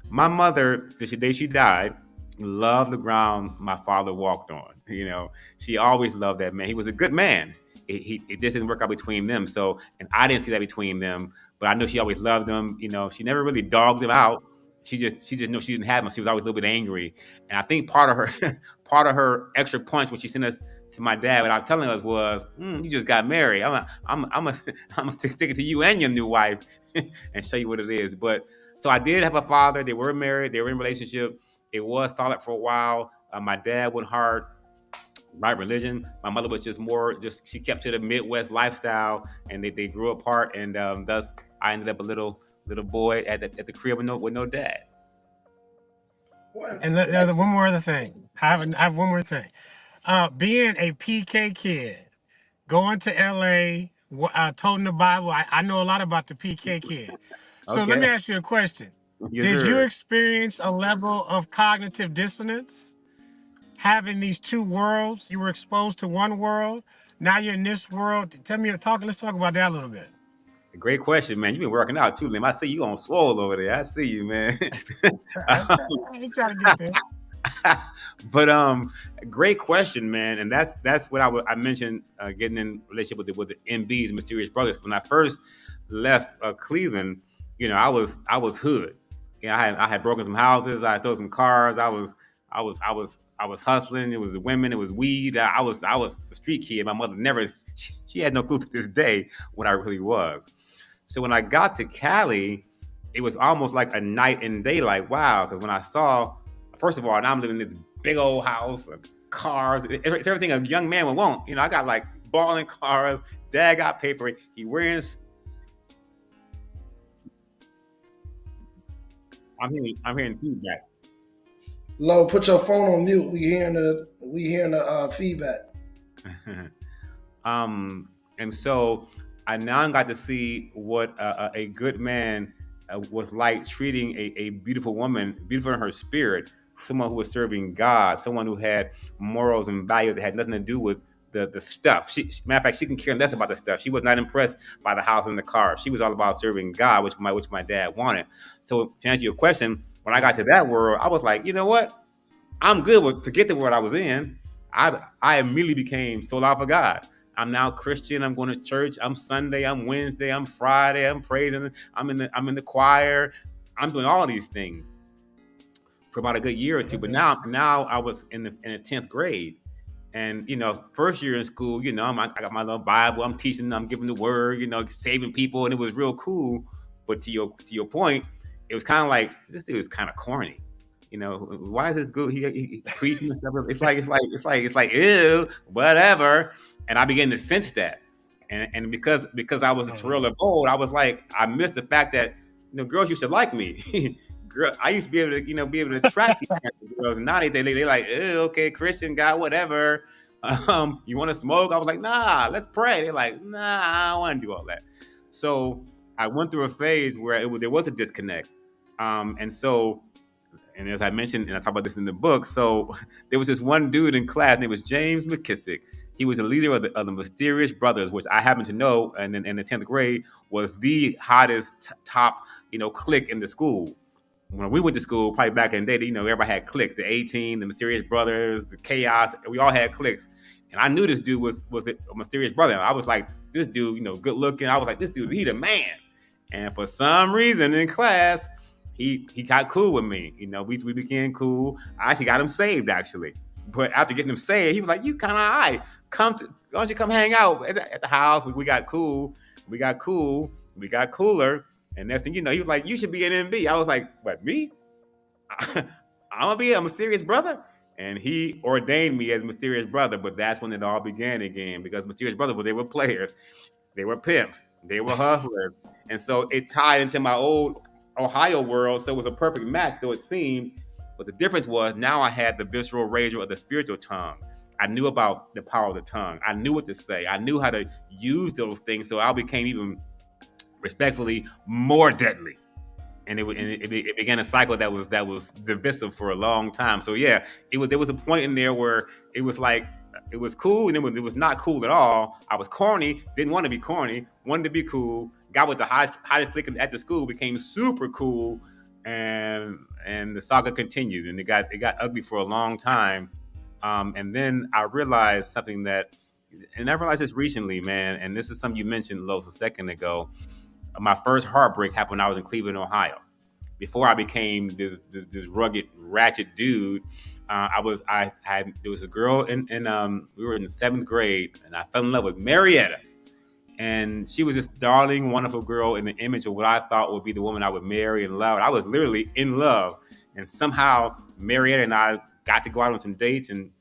my mother, the day she died, loved the ground my father walked on. She always loved that man. He was a good man. It just didn't work out between them. So, and I didn't see that between them, but I know she always loved him. She never really dogged him out. She just knew she didn't have him. She was always a little bit angry. And I think part of her extra punch when she sent us to my dad without telling us was, you just got married. I'm gonna stick it to you and your new wife and show you what it is. But so I did have a father. They were married. They were in a relationship. It was solid for a while. My dad went hard, right religion. My mother was she kept to the Midwest lifestyle, and they grew apart. And thus I ended up a little boy at the crib with no dad. And one more other thing. I have one more thing. Being a PK kid, going to LA, toting the Bible, I know a lot about the PK kid. So Let me ask you a question. Yes, Did sir. you experience a level of cognitive dissonance having these two worlds? You were exposed to one world. Now you're in this world. Let's talk about that a little bit. Great question, man. You've been working out too, Lim. I see you on swole over there. I see you, man. I ain't trying to get there. But great question, man. And that's what I mentioned, getting in relationship with the MBs, Mysterious Brothers. When I first left Cleveland, I was hood. I had broken some houses. I had thrown some cars. I was hustling. It was the women. It was weed. I was a street kid. My mother she had no clue to this day what I really was. So when I got to Cali, it was almost like a night and day. Like, wow, because when I saw, first of all, now I'm living in this big old house, cars. It's everything a young man would want. I got like balling cars. Dad got paper. He wearing. I'm hearing feedback. Lo, put your phone on mute. We hearing the feedback. And so I now got to see what a good man was like, treating a beautiful woman, beautiful in her spirit, someone who was serving God, someone who had morals and values that had nothing to do with the stuff. Matter of fact, she didn't care less about the stuff. She was not impressed by the house and the car. She was all about serving God, which my dad wanted. So to answer your question, when I got to that world, I was like, you know what? I'm good to get the world I was in. I immediately became sold out for God. I'm now Christian. I'm going to church. I'm Sunday. I'm Wednesday. I'm Friday. I'm praising. I'm in the choir. I'm doing all these things. for about a good year or two. But now I was in the 10th grade. And first year in school, I got my little Bible. I'm teaching them, I'm giving the word, saving people, and it was real cool. But to your point, it was kind of like this dude is kind of corny. Why is this good? He's preaching and stuff. It's like ew, whatever. And I began to sense that, and because I was Terrell of old, I was like, I missed the fact that girls used to like me. Girl, I used to be able to be able to attract these kinds of girls. And now they like, ew, okay, Christian guy, whatever. You want to smoke? I was like, nah, let's pray. They're like, nah, I don't want to do all that. So I went through a phase where there was a disconnect, and as I mentioned, and I talk about this in the book, so there was this one dude in class named was James McKissick. He was a leader of the Mysterious Brothers, which I happen to know, and in the 10th grade was the hottest top clique in the school. When we went to school, probably back in the day, everybody had cliques. The A-Team, the Mysterious Brothers, the Chaos. We all had cliques. And I knew this dude was a mysterious brother. I was like, this dude, good looking. I was like, this dude, he the man. And for some reason in class, he got cool with me. We became cool. I actually got him saved, actually. But after getting him saved, he was like, you kind of all right. Why don't you come hang out at the house? We got cool. We got cooler. And next thing you know, he was like, you should be an MB. I was like, what, me? I'm going to be a mysterious brother? And he ordained me as mysterious brother, but that's when it all began again, because mysterious brother, they were players. They were pimps. They were hustlers. And so it tied into my old Ohio world, so it was a perfect match, though it seemed. But the difference was now I had the visceral rage of the spiritual tongue. I knew about the power of the tongue. I knew what to say. I knew how to use those things, so I became even respectfully more deadly, and it began a cycle that was divisive for a long time. So yeah, there was a point in there where it was like it was cool, and it was not cool at all. I was corny, didn't want to be corny, wanted to be cool. Got with the highest clique at the school, became super cool, and the saga continued, and it got ugly for a long time. And then I realized something and I realized this recently, man. And this is something you mentioned, Los, a second ago. My first heartbreak happened when I was in Cleveland, Ohio. Before I became this rugged, ratchet dude, there was a girl in we were in the 7th grade, and I fell in love with Marietta. And she was this darling, wonderful girl in the image of what I thought would be the woman I would marry and love. And I was literally in love. And somehow Marietta and I got to go out on some dates, and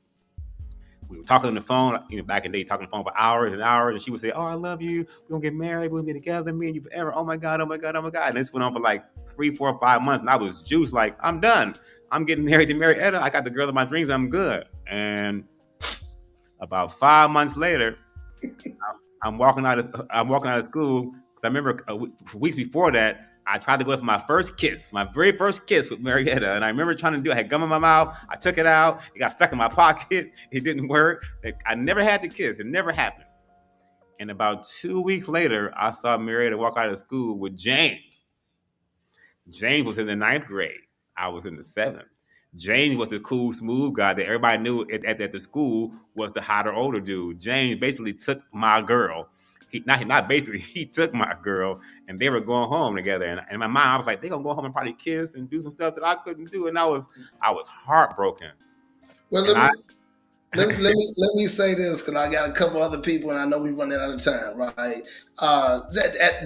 we were talking on the phone, back in the day, talking on the phone for hours and hours. And she would say, oh, I love you. We're going to get married. We're going to be together, me and you forever. Oh, my God, oh, my God, oh, my God. And this went on for like 3, 4, 5 months. And I was juiced, like, I'm done. I'm getting married to Marietta. I got the girl of my dreams. I'm good. And about 5 months later, I'm walking out of school. Because I remember weeks before that, I tried to go for my very first kiss with Marietta. And I remember trying to do it. I had gum in my mouth. I took it out. It got stuck in my pocket. It didn't work. I never had the kiss. It never happened. And about 2 weeks later, I saw Marietta walk out of school with James. James was in the 9th grade. I was in the 7th. James was the cool, smooth guy that everybody knew at the school was the hotter, older dude. James basically took my girl. He took my girl, and they were going home together. And in my mind, I was like, they're going to go home and probably kiss and do some stuff that I couldn't do. And I was heartbroken. Well, let me say this, because I got a couple other people, and I know we're running out of time, right?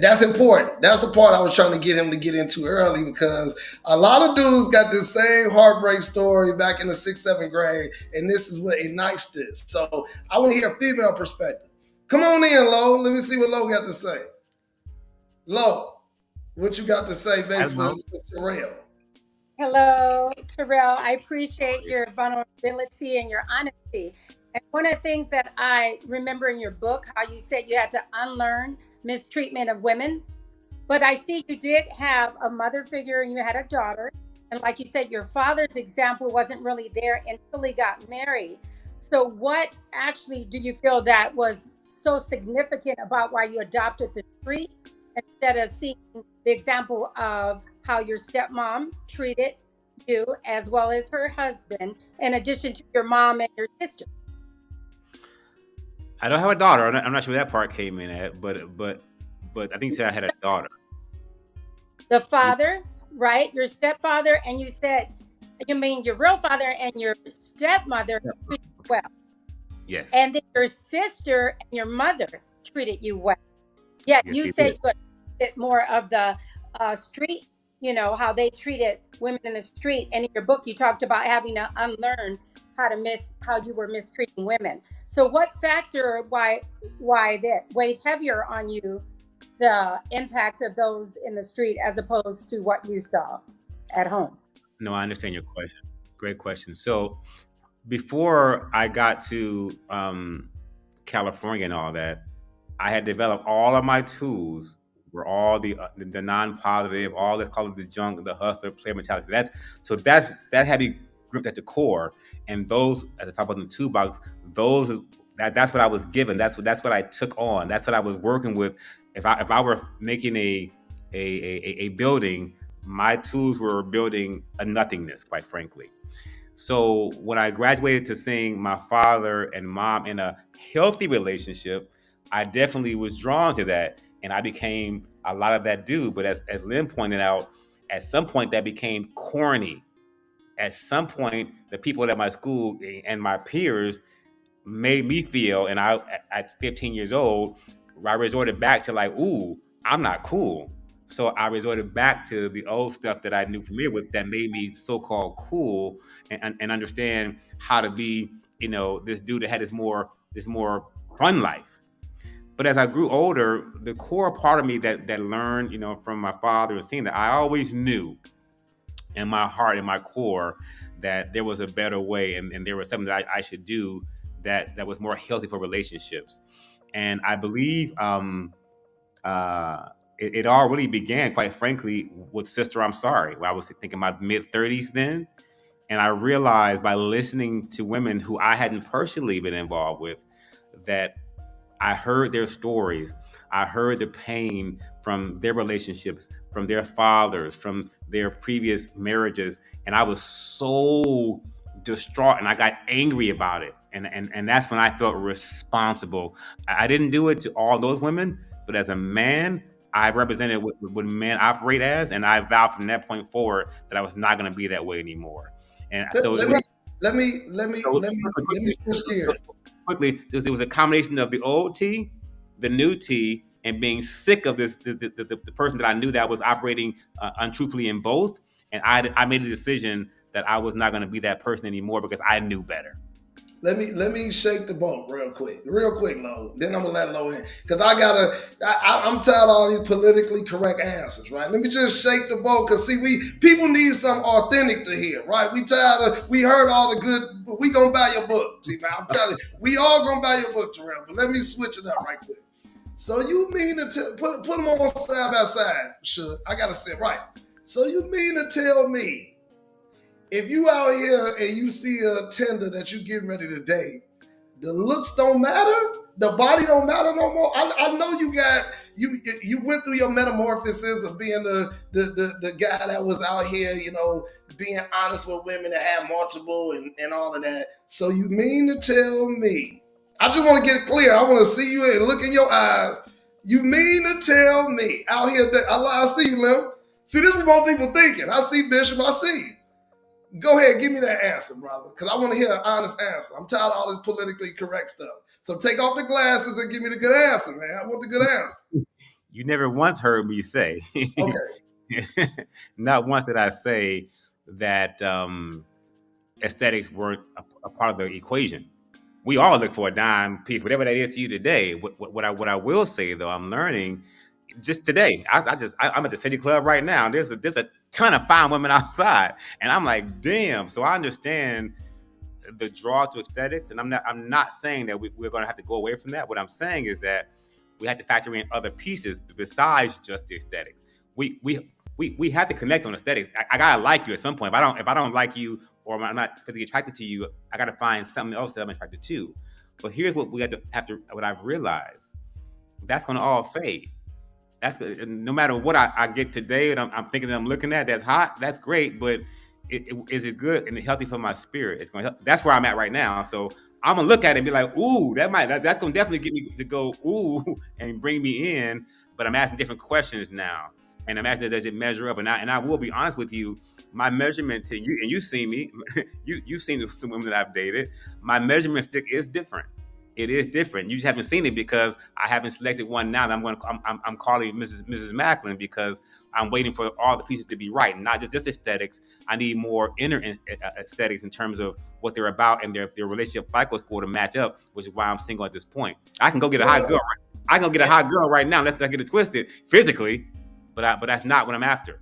That's important. That's the part I was trying to get him to get into early, because a lot of dudes got the same heartbreak story back in the 6th, 7th grade, and this is what ignites this. So I want to hear a female perspective. Come on in, Lo. Let me see what Lo got to say. Lo, what you got to say, baby, for Terrell? Hello, Terrell. I appreciate your vulnerability and your honesty. And one of the things that I remember in your book, how you said you had to unlearn mistreatment of women. But I see you did have a mother figure and you had a daughter. And like you said, your father's example wasn't really there until he got married. So what actually do you feel that was so significant about why you adopted the street instead of seeing the example of how your stepmom treated you as well as her husband, in addition to your mom and your sister? I don't have a daughter. I'm not sure where that part came in at, but I think you said I had a daughter. The father, right? Your stepfather, and you said you mean your real father and your stepmother treated you well, Yes. and then your sister and your mother treated you well. Yeah, Yes, you he said did. you had a bit more of the street, how they treated women in the street. And in your book, you talked about having to unlearn how you were mistreating women. So, what factor, why that weighed heavier on you, the impact of those in the street as opposed to what you saw at home? No, I understand your question. Great question. So before I got to California and all that, I had developed all of my tools were all the non-positive, all let's call it the junk, the hustler, player mentality. That had me gripped at the core, and those at the top of the toolbox, that's what I was given. That's what I took on. That's what I was working with. If I were making a building, my tools were building a nothingness, quite frankly. So when I graduated to seeing my father and mom in a healthy relationship, I definitely was drawn to that, and I became a lot of that dude. But as Lynn pointed out, at some point that became corny. At some point, the people at my school and my peers made me feel, and at 15 years old, I resorted back to like, ooh, I'm not cool. So I resorted back to the old stuff that I knew familiar with that made me so-called cool and understand how to be, this dude that had this more fun life. But as I grew older, the core part of me that learned, from my father and seeing that, I always knew in my heart, in my core, that there was a better way, and there was something that I should do that was more healthy for relationships. And I believe it all really began, quite frankly, with Sister I'm Sorry. Where I was thinking my mid 30s then, and I realized by listening to women who I hadn't personally been involved with that I heard their stories. I heard the pain from their relationships, from their fathers, from their previous marriages. And I was so distraught and I got angry about it. And that's when I felt responsible. I didn't do it to all those women, but as a man, I represented what men operate as. And I vowed from that point forward that I was not going to be that way anymore. And so it was. Let me So switch gears. quickly, it was a combination of the old T, the new T, and being sick of the person that I knew that was operating untruthfully in both. And I made a decision that I was not going to be that person anymore because I knew better. Let me shake the boat real quick, Lo. Then I'm gonna let Lo in because I'm tired of all these politically correct answers, right? Let me just shake the boat because people need something authentic to hear, right? We heard all the good. We gonna buy your book, see, man. I'm telling you, we all gonna buy your book, Terrell. But let me switch it up right quick. So you mean to put them on side by side? Sure, I gotta say right. So you mean to tell me? If you out here and you see a tender that you getting ready to date, the looks don't matter, the body don't matter no more. I know you went through your metamorphosis of being the guy that was out here, being honest with women that had multiple and all of that. So you mean to tell me? I just want to get it clear. I want to see you and look in your eyes. You mean to tell me out here that I see you, Lim? See, this is what people thinking. I see Bishop. I see you. Go ahead, give me that answer, brother, because I want to hear an honest answer. I'm tired of all this politically correct stuff. So take off the glasses and give me the good answer, man. I want the good answer. You never once heard me say, okay. Not once did I say that aesthetics weren't a part of the equation. We all look for a dime piece, whatever that is to you today. What I will say though, I'm learning just today. I'm at the City Club right now. There's a ton of fine women outside, and I'm like, damn. So I understand the draw to aesthetics, and I'm not saying that we're going to have to go away from that. What I'm saying is that we have to factor in other pieces besides just the aesthetics. We have to connect on aesthetics. I gotta like you at some point. If I don't like you, or I'm not physically attracted to you, I gotta find something else that I'm attracted to. But here's what we have to what I've realized: that's going to all fade. That's good. No matter what I get today, and I'm thinking that I'm looking at that's hot. That's great, but is it good and healthy for my spirit? It's going to help. That's where I'm at right now. So I'm gonna look at it and be like, ooh, that's gonna definitely get me to go ooh and bring me in. But I'm asking different questions now, And imagine does it measure up? And I will be honest with you, my measurement to you, and you've seen me, you've seen some women that I've dated. My measurement stick is different. It is different. You just haven't seen it because I haven't selected one now. That I'm calling Mrs. Macklin because I'm waiting for all the pieces to be right, not just aesthetics. I need more inner aesthetics in terms of what they're about and their relationship FICO score to match up, which is why I'm single at this point. I can go get a hot girl. I can go get a hot girl right now. Let's not get it twisted physically, but that's not what I'm after.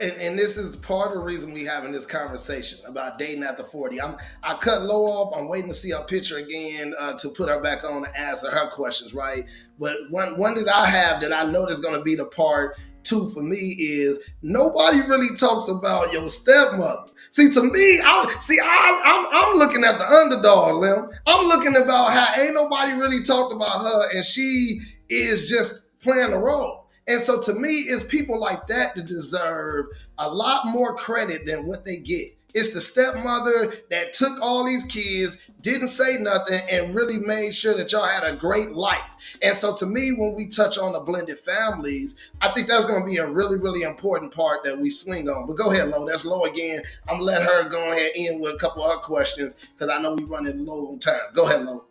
And this is part of the reason we having this conversation about dating after 40. I cut low off. I'm waiting to see her picture again to put her back on and answer her questions, right? But one that I have that I know that's going to be the part two for me is nobody really talks about your stepmother. See, to me, I'm looking at the underdog, Lim. I'm looking about how ain't nobody really talked about her, and she is just playing the role. And so to me, it's people like that that deserve a lot more credit than what they get. It's the stepmother that took all these kids, didn't say nothing, and really made sure that y'all had a great life. And so to me, when we touch on the blended families, I think that's going to be a really, really important part that we swing on. But go ahead, Lo. That's Lo again. I'm going to let her go ahead and end with a couple of her questions because I know we're running low on time. Go ahead, Lo.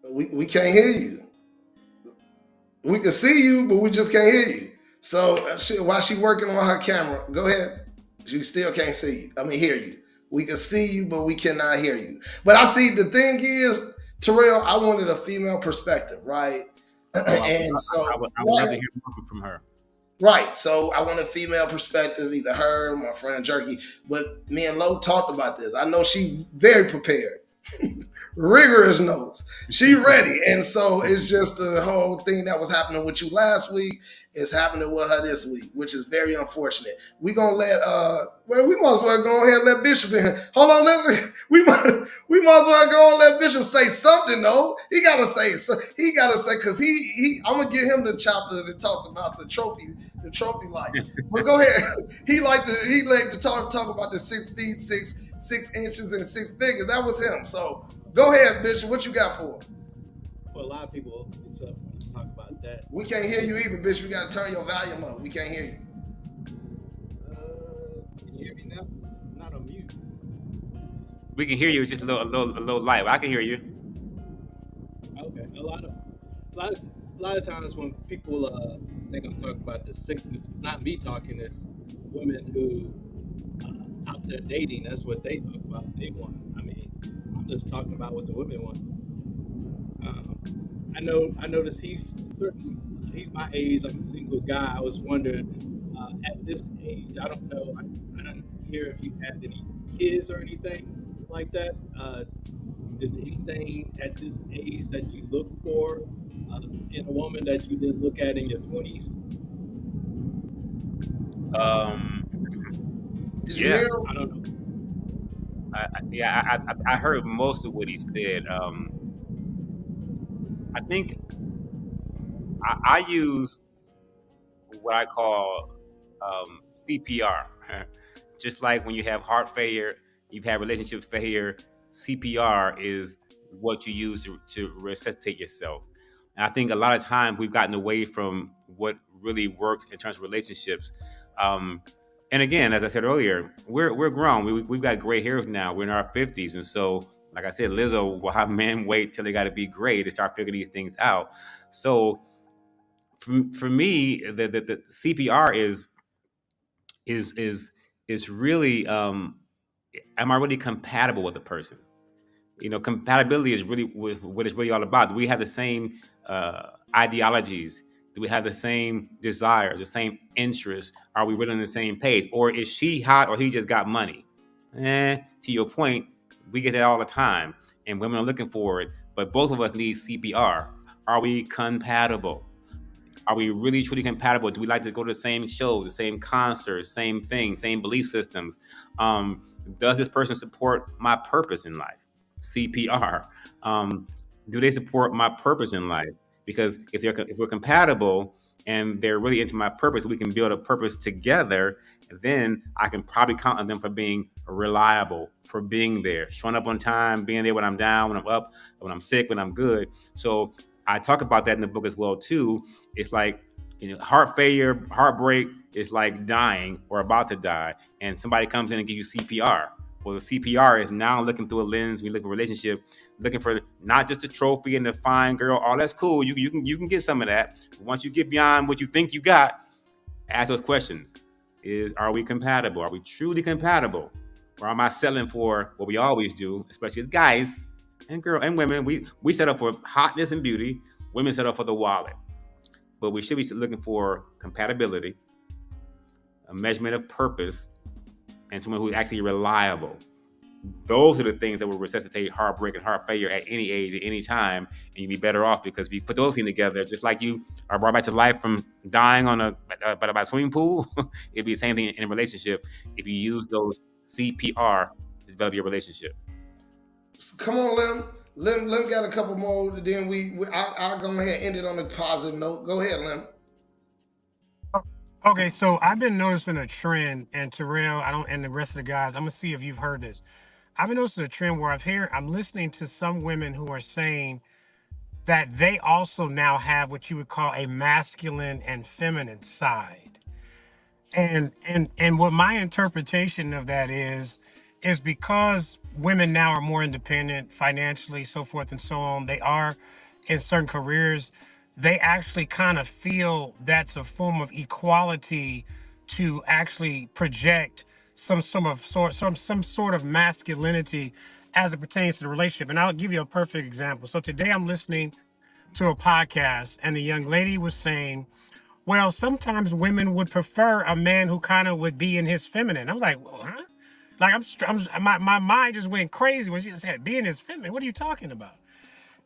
We can't hear you. We can see you, but we just can't hear you. So while she working on her camera, go ahead. She still can't see you. Hear you. We can see you, but we cannot hear you. But I see the thing is, Terrell, I wanted a female perspective, right? I would love to hear more from her. Right. So I want a female perspective, either her or my friend Jerky. But me and Lo talked about this. I know she's very prepared. Rigorous notes. She ready. And so it's just the whole thing that was happening with you last week is happening with her this week, which is very unfortunate. We gonna let we might as well go ahead and let Bishop in. Hold on, we might as well go and let Bishop say something though. He gotta say because I'm gonna get him the chapter that talks about the trophy life. But go ahead. He like to talk about the 6 feet, 6 inches and 6 figures. That was him. So go ahead, Bishop. What you got for us? Well, a lot of people it's up when you talk about that. We can't hear you either, Bishop. You got to turn your volume up. We can't hear you. Can you hear me now? I'm not on mute. We can hear you, just a little light. I can hear you. Okay. A lot of times when people think I'm talking about the sixes, it's not me talking. It's women who out there dating. That's what they talk about. They want. I'm just talking about what the women want. I noticed he's my age. I'm a single guy. I was wondering at this age. I don't know. I don't hear if you had any kids or anything like that. Is there anything at this age that you look for in a woman that you didn't look at in your 20s? Yeah, I don't know. I heard most of what he said. I think I use what I call CPR. Just like when you have heart failure, you've had relationship failure, CPR is what you use to resuscitate yourself. And I think a lot of times we've gotten away from what really works in terms of relationships. And again, as I said earlier, we're grown. We've got gray hairs now. We're in our 50s. And so, like I said, Lizzo will have men wait till they got to be gray to start figuring these things out. So for me, the CPR is really, am I really compatible with the person? Compatibility is really what it's really all about. Do we have the same ideologies? Do we have the same desires, the same interests? Are we really on the same page? Or is she hot or he just got money? To your point, we get that all the time. And women are looking for it. But both of us need CPR. Are we compatible? Are we really, truly compatible? Do we like to go to the same shows, the same concerts, same things, same belief systems? Does this person support my purpose in life? CPR. Do they support my purpose in life? Because if we're compatible, and they're really into my purpose, we can build a purpose together. And then I can probably count on them for being reliable, for being there, showing up on time, being there when I'm down, when I'm up, when I'm sick, when I'm good. So I talk about that in the book as well too. It's like, heart failure, heartbreak is like dying or about to die, and somebody comes in and gives you CPR. Well, the CPR is now looking through a lens. We look at a relationship, looking for not just a trophy and the fine girl. All that's cool. You can get some of that. But once you get beyond what you think you got, ask those questions. Are we compatible? Are we truly compatible? Or am I settling for what we always do, especially as guys and women? We settle for hotness and beauty. Women settle for the wallet. But we should be looking for compatibility, a measurement of purpose, and someone who's actually reliable. Those are the things that will resuscitate heartbreak and heart failure at any age, at any time, and you'd be better off because if you put those things together, just like you are brought back to life from dying on by a swimming pool, it'd be the same thing in a relationship if you use those CPR to develop your relationship. So come on, Lim. Lim got a couple more. Then I'll go ahead and end it on a positive note. Go ahead, Lim. Okay, so I've been noticing a trend, and Terrell, and the rest of the guys, I'm gonna see if you've heard this. I've been noticing a trend where I'm listening to some women who are saying that they also now have what you would call a masculine and feminine side. And what my interpretation of that is because women now are more independent financially, so forth and so on. They are in certain careers. They actually kind of feel that's a form of equality to actually project some sort of masculinity as it pertains to the relationship. And I'll give you a perfect example. So today I'm listening to a podcast, and the young lady was saying, well, sometimes women would prefer a man who kind of would be in his feminine. I'm like, well, huh? Like my mind just went crazy when she said be in his feminine. What are you talking about?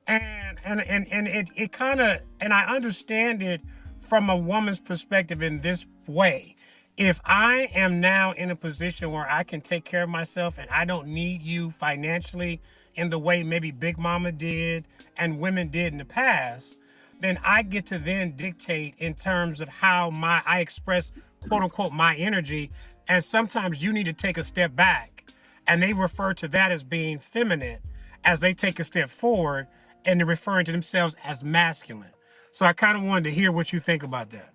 And it kind of, and I understand it from a woman's perspective in this way. If I am now in a position where I can take care of myself and I don't need you financially in the way maybe Big Mama did and women did in the past, then I get to then dictate in terms of how I express quote unquote my energy. And sometimes you need to take a step back, and they refer to that as being feminine as they take a step forward, and they're referring to themselves as masculine. So I kind of wanted to hear what you think about that.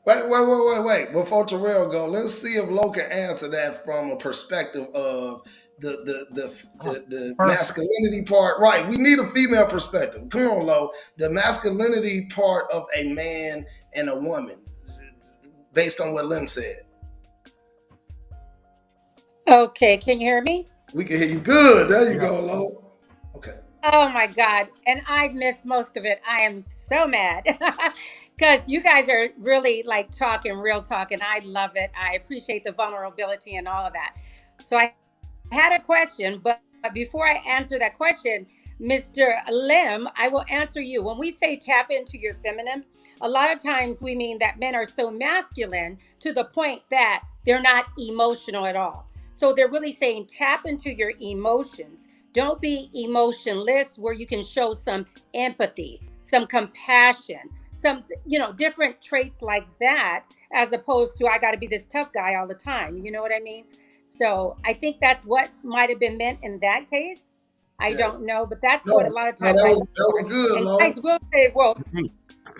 Wait. Before Terrell go, let's see if Lo can answer that from a perspective of the masculinity part. Right. We need a female perspective. Come on, Lo. The masculinity part of a man and a woman, based on what Lim said. Okay, can you hear me? We can hear you good. There you go, Lo. Okay. Oh my God. And I missed most of it. I am so mad because you guys are really like talking real talk, and I love it. I appreciate the vulnerability and all of that. So I had a question, but before I answer that question, Mr. Lim, I will answer you. When we say tap into your feminine, a lot of times we mean that men are so masculine to the point that they're not emotional at all. So they're really saying tap into your emotions. Don't be emotionless, where you can show some empathy, some compassion, some, different traits like that, as opposed to I got to be this tough guy all the time. You know what I mean? So I think that's what might have been meant in that case. I don't know, but that's what a lot of times that was good, and Lo. guys will say, well,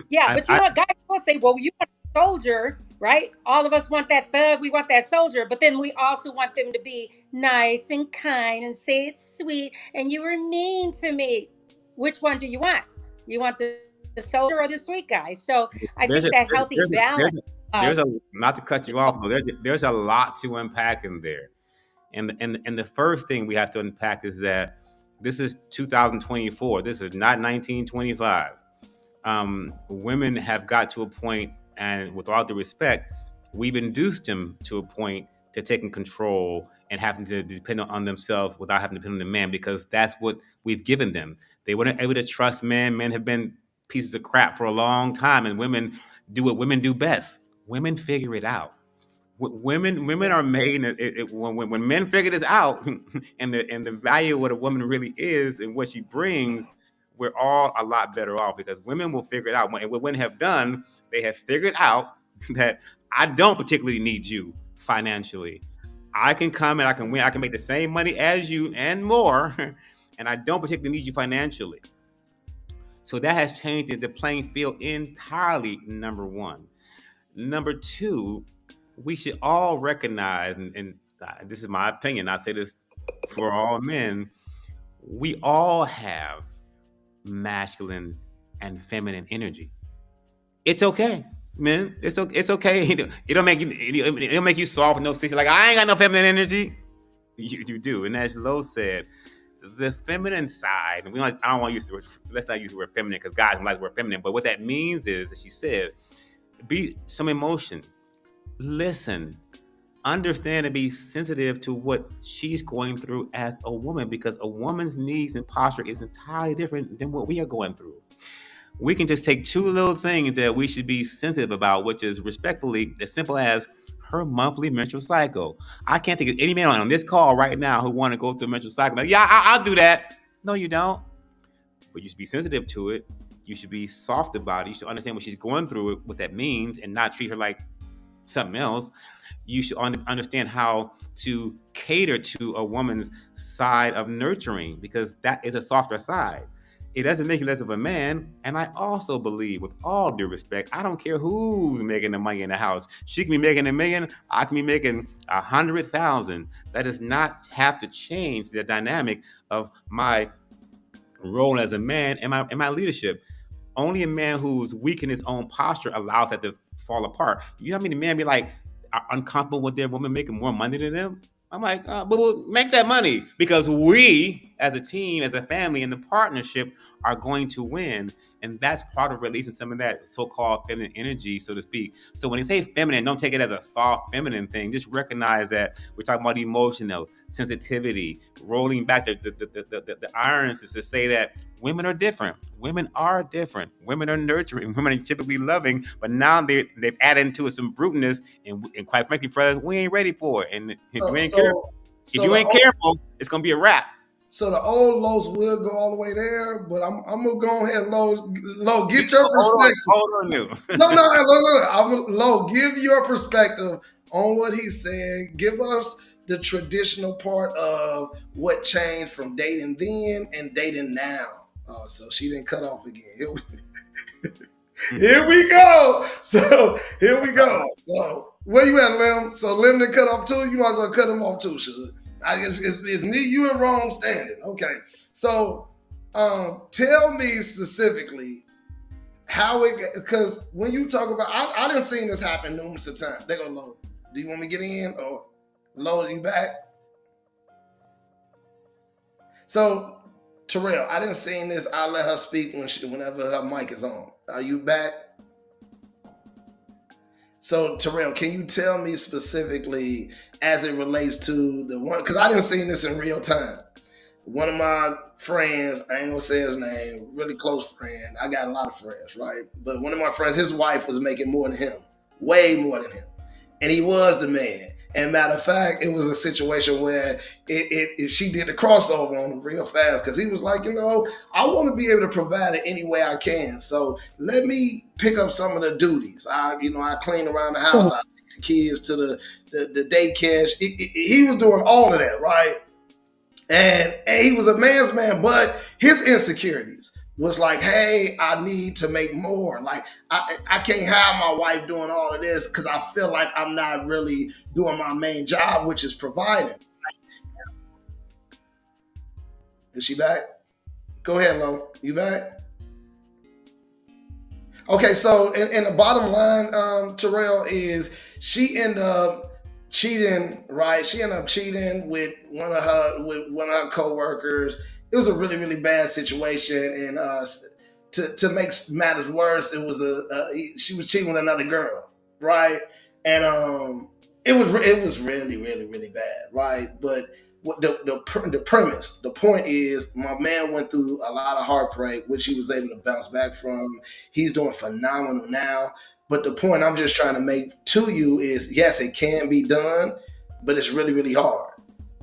yeah, but guys will say, well, you want a soldier, right? All of us want that thug, we want that soldier, but then we also want them to be nice and kind and say it's sweet and you were mean to me. Which one do you want? You want the soldier or the sweet guy? So I think that healthy balance. There's a, not to cut you off, but there's a lot to unpack in there. And the first thing we have to unpack is that this is 2024. This is not 1925. Women have got to a point, and with all due respect, we've induced them to a point to taking control and having to depend on themselves without having to depend on the man, because that's what we've given them. They weren't able to trust men. Men have been pieces of crap for a long time, and women do what women do best. Women figure it out. Women are made. When men figure this out, and the value of what a woman really is and what she brings, we're all a lot better off because women will figure it out. And what women have done, they have figured out that I don't particularly need you financially. I can come and I can win. I can make the same money as you and more, and I don't particularly need you financially. So that has changed the playing field entirely, number one. Number two, we should all recognize, and this is my opinion, I say this for all men, we all have masculine and feminine energy. It's okay, man. It's okay. It's okay. It don't make you. It don't make you soft. No, like I ain't got no feminine energy. You do, and as Lo said, the feminine side. And I don't want to use the word. Let's not use the word feminine because guys don't like the word feminine. But what that means is, as she said, be some emotion. Listen, understand and be sensitive to what she's going through as a woman because a woman's needs and posture is entirely different than what we are going through. We can just take two little things that we should be sensitive about, which is respectfully as simple as her monthly menstrual cycle. I can't think of any man on this call right now who want to go through a menstrual cycle. Like, yeah, I'll do that. No, you don't. But you should be sensitive to it. You should be soft about it. You should understand what she's going through, what that means, and not treat her like something else. You should understand how to cater to a woman's side of nurturing because that is a softer side. It doesn't make you less of a man. And I also believe, with all due respect, I don't care who's making the money in the house. She can be making $1 million. I can be making 100,000. That does not have to change the dynamic of my role as a man and my leadership. Only a man who's weak in his own posture allows that to fall apart. You know how many men be like uncomfortable with their woman making more money than them? I'm like, but we'll make that money because we, as a team, as a family, in the partnership, are going to win. And that's part of releasing some of that so-called feminine energy, so to speak. So when they say feminine, don't take it as a soft feminine thing. Just recognize that we're talking about emotional sensitivity, rolling back the irons is to say that women are different. Women are different. Women are nurturing. Women are typically loving. But now they've added into it some bruteness. And quite frankly, brothers, we ain't ready for it. And if you ain't careful, it's going to be a wrap. So the old Los will go all the way there, but I'm gonna go ahead and Lo, get your perspective. Hold on, No. Lo, give your perspective on what he said. Give us the traditional part of what changed from dating then and dating now. So she didn't cut off again. Here we go. So here we go. So where you at, Lim? So Lim didn't cut off too. You might as well cut him off too, Shug. I guess it's me, you, and Rome standing. Okay. So tell me specifically how it, because when you talk about, I done seen this happen numerous of times. They go, Lo, do you want me to get in? Or Lo, are you back? So Terrell, I didn't see this. I'll let her speak whenever her mic is on. Are you back? So Terrell, can you tell me specifically as it relates to the one, because I didn't see this in real time. One of my friends, I ain't gonna say his name, really close friend. I got a lot of friends, right? But one of my friends, his wife was making more than him, way more than him. And he was the man. And matter of fact, it was a situation where she did the crossover on him real fast because he was like, I want to be able to provide it any way I can. So let me pick up some of the duties. I clean around the house. I take the kids to the daycare. He was doing all of that, right? And he was a man's man, but his insecurities was like, hey, I need to make more. Like, I can't have my wife doing all of this because I feel like I'm not really doing my main job, which is providing. Is she back? Go ahead, Lo. You back? Okay, so and the bottom line, Terrell, is she ended up cheating, right? She ended up cheating with one of her coworkers. It was a really, really bad situation, and to make matters worse, it was she was cheating with another girl, right? And it was really, really, really bad, right? But what the premise, the point is, my man went through a lot of heartbreak, which he was able to bounce back from. He's doing phenomenal now. But the point I'm just trying to make to you is, yes, it can be done, but it's really, really hard.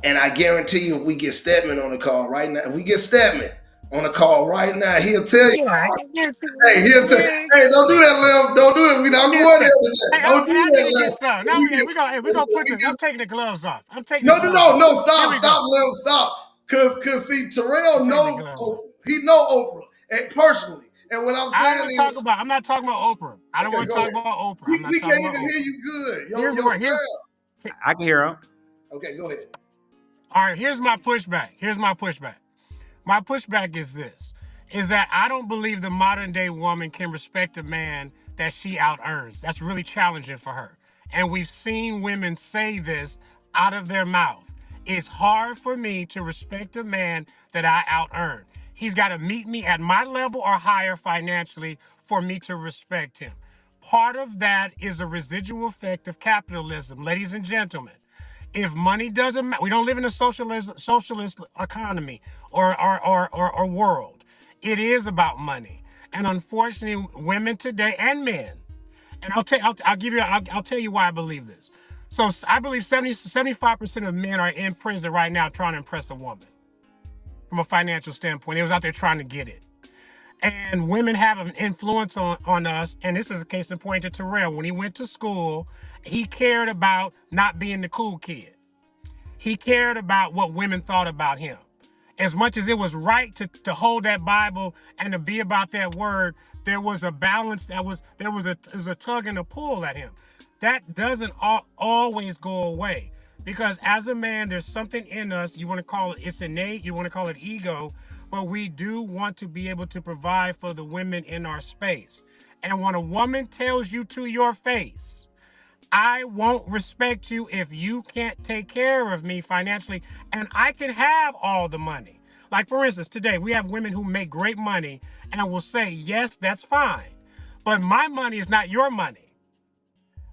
And I guarantee you, if we get Stedman on the call right now, if we get Stedman on the call right now. He'll tell you. Yeah, Hey, hey, don't do that, Lim. Don't do it. We not going there with that. Hey, Don't do I need that, to get Lim. some. No, we gonna put We the. get, I'm taking the gloves off. I'm taking no, the gloves off. Here stop, we go. Lim, stop. Cause see, Terrell I'm taking the know gloves off. Oprah. He know Oprah and personally. And what I'm saying is, I'm not talking about Oprah. I don't okay, want to go talk ahead. about Oprah. I'm not We talking can't about even Oprah. hear you good. Here's Your where sound. I can hear him. Okay, go ahead. All right, here's my pushback. My pushback is this, is that I don't believe the modern day woman can respect a man that she out earns. That's really challenging for her. And we've seen women say this out of their mouth. It's hard for me to respect a man that I out earn. He's got to meet me at my level or higher financially for me to respect him. Part of that is a residual effect of capitalism, ladies and gentlemen. If money doesn't matter, we don't live in a socialist economy or world. It is about money, and unfortunately, women today and men. And I'll tell you why I believe this. So I believe 75% of men are in prison right now trying to impress a woman from a financial standpoint. They was out there trying to get it. And women have an influence on us. And this is a case in point to Terrell. When he went to school, he cared about not being the cool kid. He cared about what women thought about him. As much as it was right to hold that Bible and to be about that word, there was a balance. There was a tug and a pull at him. That doesn't always go away, because as a man, there's something in us. You want to call it's innate. You want to call it ego, but we do want to be able to provide for the women in our space. And when a woman tells you to your face, I won't respect you if you can't take care of me financially, and I can have all the money. Like, for instance, today we have women who make great money and will say, yes, that's fine, but my money is not your money.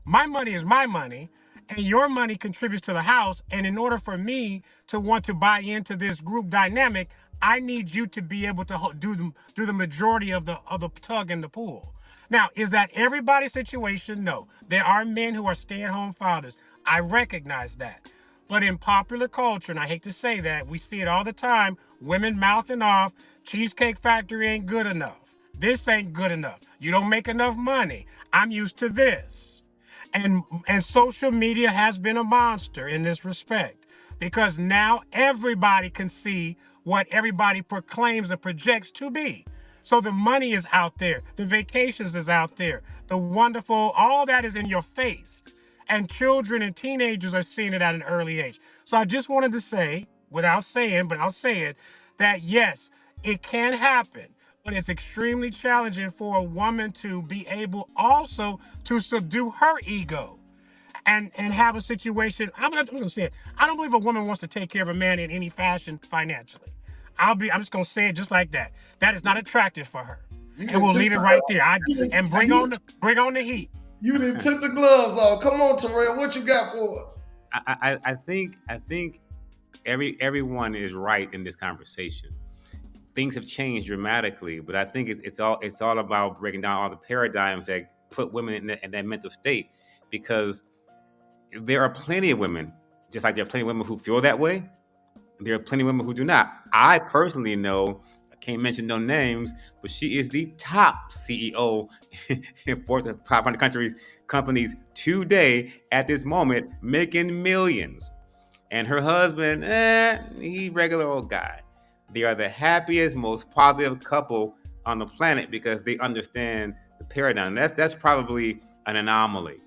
My money is my money, and your money contributes to the house. And in order for me to want to buy into this group dynamic, I need you to be able to do the majority of the tug and the pull. Now, is that everybody's situation? No. There are men who are stay-at-home fathers. I recognize that. But in popular culture, and I hate to say that, we see it all the time, women mouthing off, Cheesecake Factory ain't good enough. This ain't good enough. You don't make enough money. I'm used to this. And social media has been a monster in this respect, because now everybody can see what everybody proclaims and projects to be. So the money is out there, the vacations is out there, the wonderful, all that is in your face. And children and teenagers are seeing it at an early age. So I just wanted to say, without saying, but I'll say it, that yes, it can happen, but it's extremely challenging for a woman to be able also to subdue her ego and have a situation. I'm gonna say it. I don't believe a woman wants to take care of a man in any fashion financially. I'm just gonna say it just like that. That is not attractive for her. And we'll leave it right there. And bring on the heat. You didn't took the gloves off. Come on, Terrell. What you got for us? I think everyone is right in this conversation. Things have changed dramatically, but I think it's all about breaking down all the paradigms that put women in that mental state, because there are plenty of women, just like there are plenty of women who feel that way. There are plenty of women who do not. I personally know, I can't mention no names, but she is the top CEO in Fortune 500 companies today at this moment, making millions. And her husband, he regular old guy. They are the happiest, most positive couple on the planet because they understand the paradigm. That's probably an anomaly.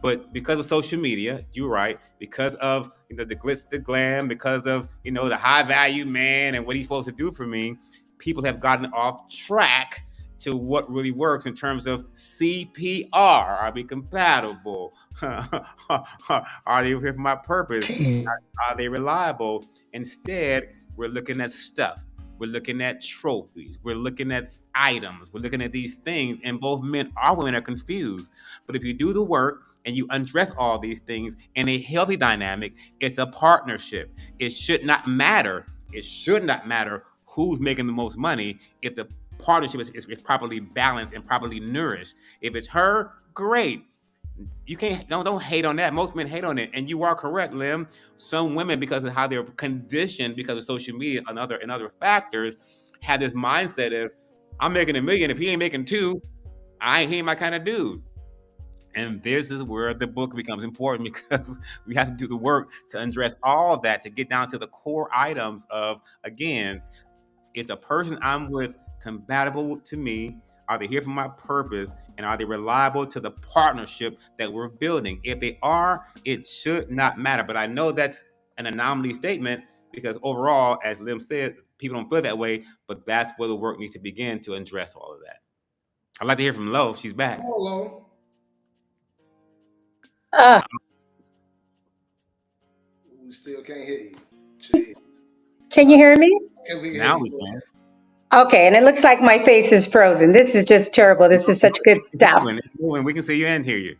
But because of social media, you're right, because of the glitz, the glam, because of the high value man and what he's supposed to do for me, people have gotten off track to what really works in terms of CPR. Are we compatible? Are they here for my purpose? Are they reliable? Instead, we're looking at stuff. We're looking at trophies. We're looking at items. We're looking at these things, and both men or women are confused. But if you do the work and you undress all these things in a healthy dynamic, it's a partnership. It should not matter. It should not matter who's making the most money if the partnership is properly balanced and properly nourished. If it's her, great. You don't hate on that. Most men hate on it, and you are correct, Lim. Some women, because of how they're conditioned, because of social media and other factors, have this mindset of, I'm making $1 million. If he ain't making 2, he ain't my kind of dude. And this is where the book becomes important, because we have to do the work to address all of that, to get down to the core items of, again, is the person I'm with compatible to me? Are they here for my purpose? And are they reliable to the partnership that we're building? If they are, it should not matter. But I know that's an anomaly statement, because overall, as Lim said, people don't feel that way. But that's where the work needs to begin to address all of that. I'd like to hear from Lo. She's back. Hello. We still can't hear you. Jeez. Can you hear me? Can we hear Now you? we can. Okay, and it looks like my face is frozen. This is just terrible. This is such good stuff. It's moving. We can see you and hear you.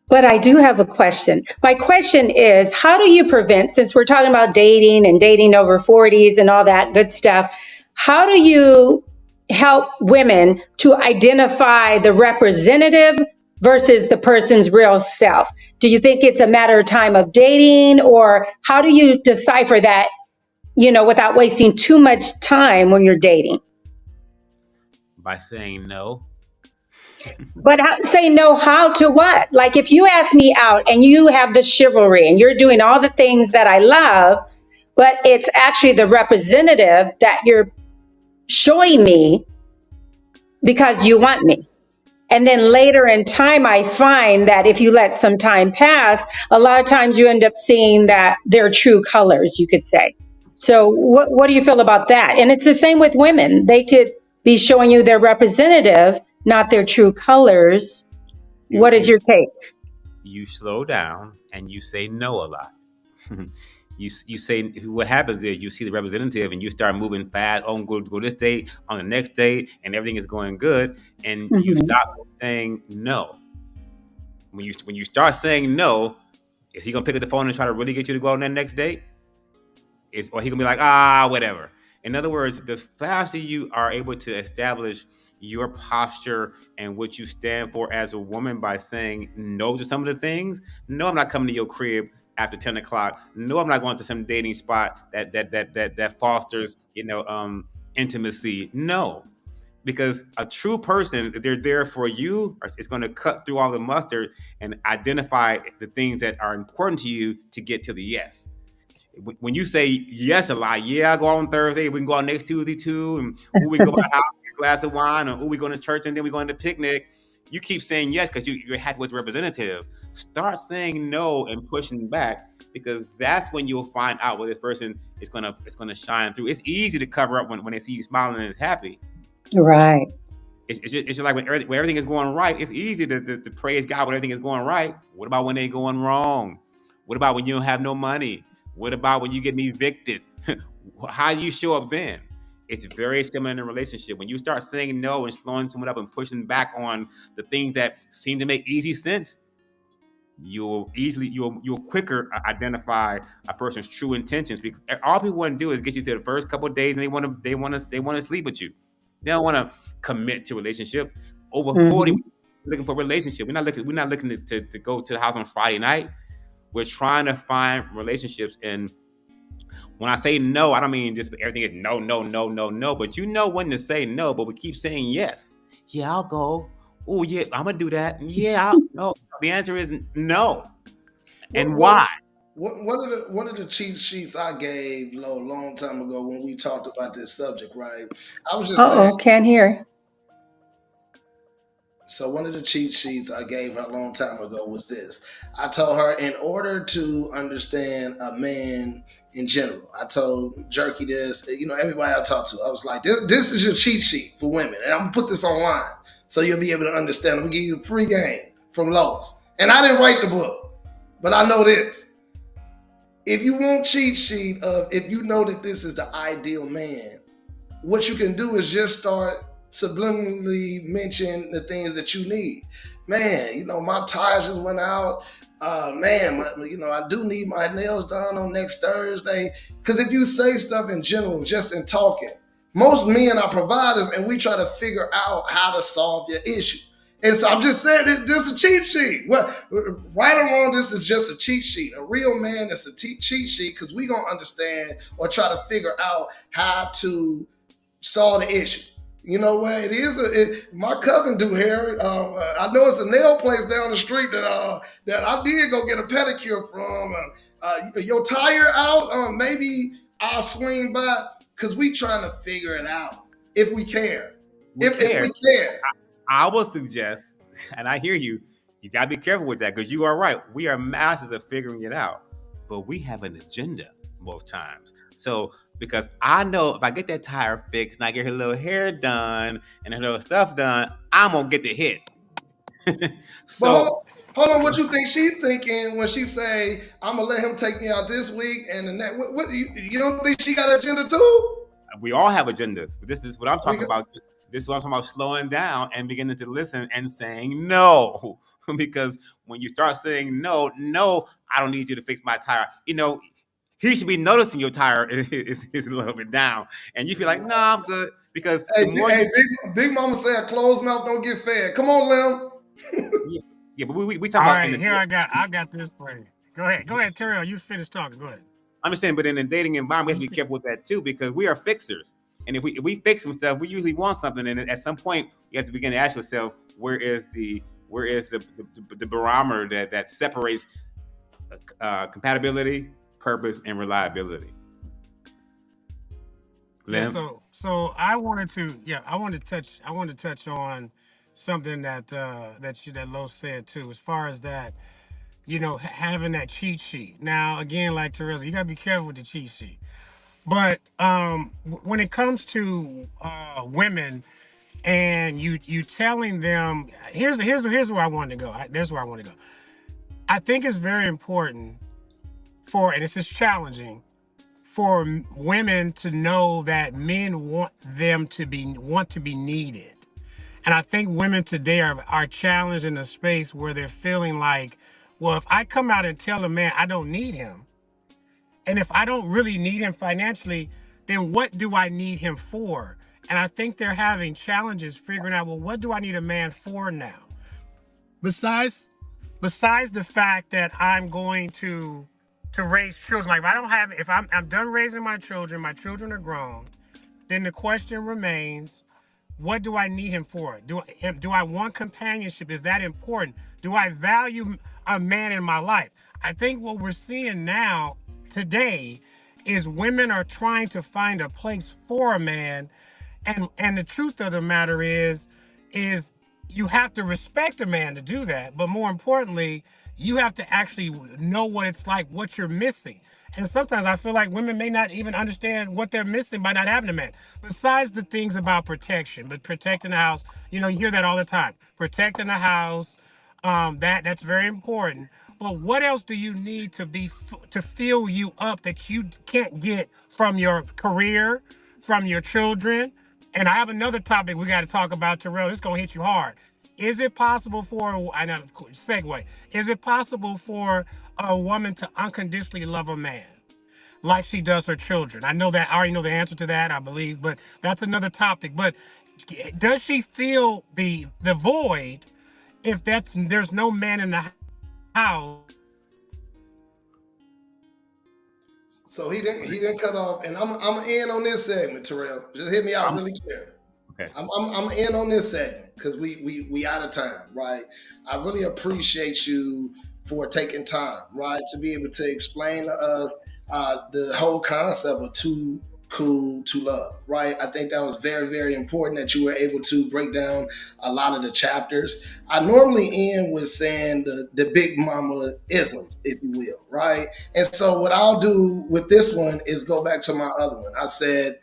But I do have a question. My question is, how do you prevent, since we're talking about dating and dating over 40s and all that good stuff, how do you help women to identify the representative versus the person's real self? Do you think it's a matter of time of dating, or how do you decipher that, without wasting too much time when you're dating? By saying no. But say no, how to what? Like, if you ask me out and you have the chivalry and you're doing all the things that I love, but it's actually the representative that you're showing me because you want me. And then later in time, I find that if you let some time pass, a lot of times you end up seeing that their true colors, you could say. So what do you feel about that? And it's the same with women. They could be showing you their representative, not their true colors. What is your take? You slow down and you say no a lot. You say, what happens is you see the representative and you start moving fast. Oh, go this date, on the next date, and everything is going good. And you stop saying no. When you start saying no, is he gonna pick up the phone and try to really get you to go on that next date? Or he gonna be like, whatever. In other words, the faster you are able to establish your posture and what you stand for as a woman by saying no to some of the things. No, I'm not coming to your crib after 10 o'clock. No, I'm not going to some dating spot that fosters, intimacy. No, because a true person, they're there for you, is going to cut through all the mustard and identify the things that are important to you to get to the yes. When you say yes a lot, yeah, I go on Thursday, we can go on next Tuesday too, and we can go to the house, get a glass of wine, or we go to church and then we go on the picnic. You keep saying yes because you're happy with the representative. Start saying no and pushing back, because that's when you'll find out whether this person is gonna shine through. It's easy to cover up when they see you smiling and happy. Right. It's just like when everything is going right, it's easy to praise God when everything is going right. What about when they're going wrong? What about when you don't have no money? What about when you get evicted? How do you show up then? It's very similar in a relationship. When you start saying no and slowing someone up and pushing back on the things that seem to make easy sense, you'll quicker identify a person's true intentions, because all people want to do is get you to the first couple of days and they want to sleep with you. They don't want to commit to a relationship. Over 40, we're looking for a relationship. We're not looking to go to the house on Friday night. We're trying to find relationships. And when I say no, I don't mean just everything is no, no, no, no, no. But you know when to say no, but we keep saying yes. Yeah, I'll go. Oh, yeah, I'm going to do that. Yeah, no. The answer is no. And why? One of the cheat sheets I gave a long time ago when we talked about this subject, right? I was just saying. Can't hear. So one of the cheat sheets I gave her a long time ago was this. I told her, in order to understand a man in general, I told Jerky this, everybody I talked to, I was like, this is your cheat sheet for women. And I'm going to put this online so you'll be able to understand. I'm going to give you a free game from Lois. And I didn't write the book, but I know this. If you want cheat sheet of, if you know that this is the ideal man, what you can do is just start subliminally mention the things that you need. Man, my tires just went out. I do need my nails done on next Thursday. Because if you say stuff in general, just in talking, most men are providers and we try to figure out how to solve your issue. And so I'm just saying, this is a cheat sheet. Well, right or wrong, this is just a cheat sheet. A real man is a cheat sheet, because we're going to understand or try to figure out how to saw the issue. You know what? It is my cousin do hair. I know it's a nail place down the street that I did go get a pedicure from. Your tire out? Maybe I'll swing by because we trying to figure it out if we care. If we care. I will suggest, and I hear you, you got to be careful with that because you are right. We are masters of figuring it out, but we have an agenda most times. So, because I know if I get that tire fixed and I get her little hair done and her little stuff done, I'm going to get the hit. So, hold on, what you think she thinking when she say, I'm going to let him take me out this week and the next, what you don't think she got an agenda too? We all have agendas, but this is what I'm talking about. This is what I'm talking about, slowing down and beginning to listen and saying no. Because when you start saying no, I don't need you to fix my tire. You know, he should be noticing your tire is a little bit down. And you feel like, no, I'm good. Because Big Mama said a closed mouth don't get fed. Come on, Lem. Yeah, but we talk about. All right, here I got this for you. Go ahead, Terrell. You finish talking. Go ahead. I'm just saying, but in the dating environment, we have to be careful with that too, because we are fixers. And if we fix some stuff, we usually want something. And at some point, you have to begin to ask yourself, where is the barometer that separates compatibility, purpose, and reliability? Yeah, so I wanted to touch on something that Lo said too, as far as that, having that cheat sheet. Now, again, like Teresa, you gotta be careful with the cheat sheet. But when it comes to women, and you telling them, here's where I want to go. There's where I want to go. I think it's very important and this is challenging for women to know that men want to be needed. And I think women today are challenged in a space where they're feeling like, well, if I come out and tell a man I don't need him, and if I don't really need him financially, then what do I need him for? And I think they're having challenges figuring out, well, what do I need a man for now? Besides the fact that I'm going to raise children, like if I'm done raising my children are grown, then the question remains, what do I need him for? Do I want companionship? Is that important? Do I value a man in my life? I think what we're seeing now, today, is women are trying to find a place for a man, and the truth of the matter is you have to respect a man to do that, but more importantly, you have to actually know what it's like, what you're missing. And sometimes I feel like women may not even understand what they're missing by not having a man. Besides the things about protection, but protecting the house, you hear that all the time. Protecting the house, that's very important. But what else do you need to fill you up that you can't get from your career, from your children? And I have another topic we got to talk about, Terrell. It's gonna hit you hard. Is it possible Is it possible for a woman to unconditionally love a man like she does her children? I already know the answer to that, I believe, but that's another topic. But does she feel the void if there's no man in the house? So he didn't cut off, and I'm in on this segment, Terrell. Just hit me out really clear. Okay. I'm in on this segment because we out of time, right? I really appreciate you for taking time, right, to be able to explain to us the whole concept of too cool to love, right? I think that was very, very important that you were able to break down a lot of the chapters. I normally end with saying the big mama isms, if you will, right? And so what I'll do with this one is go back to my other one. I said,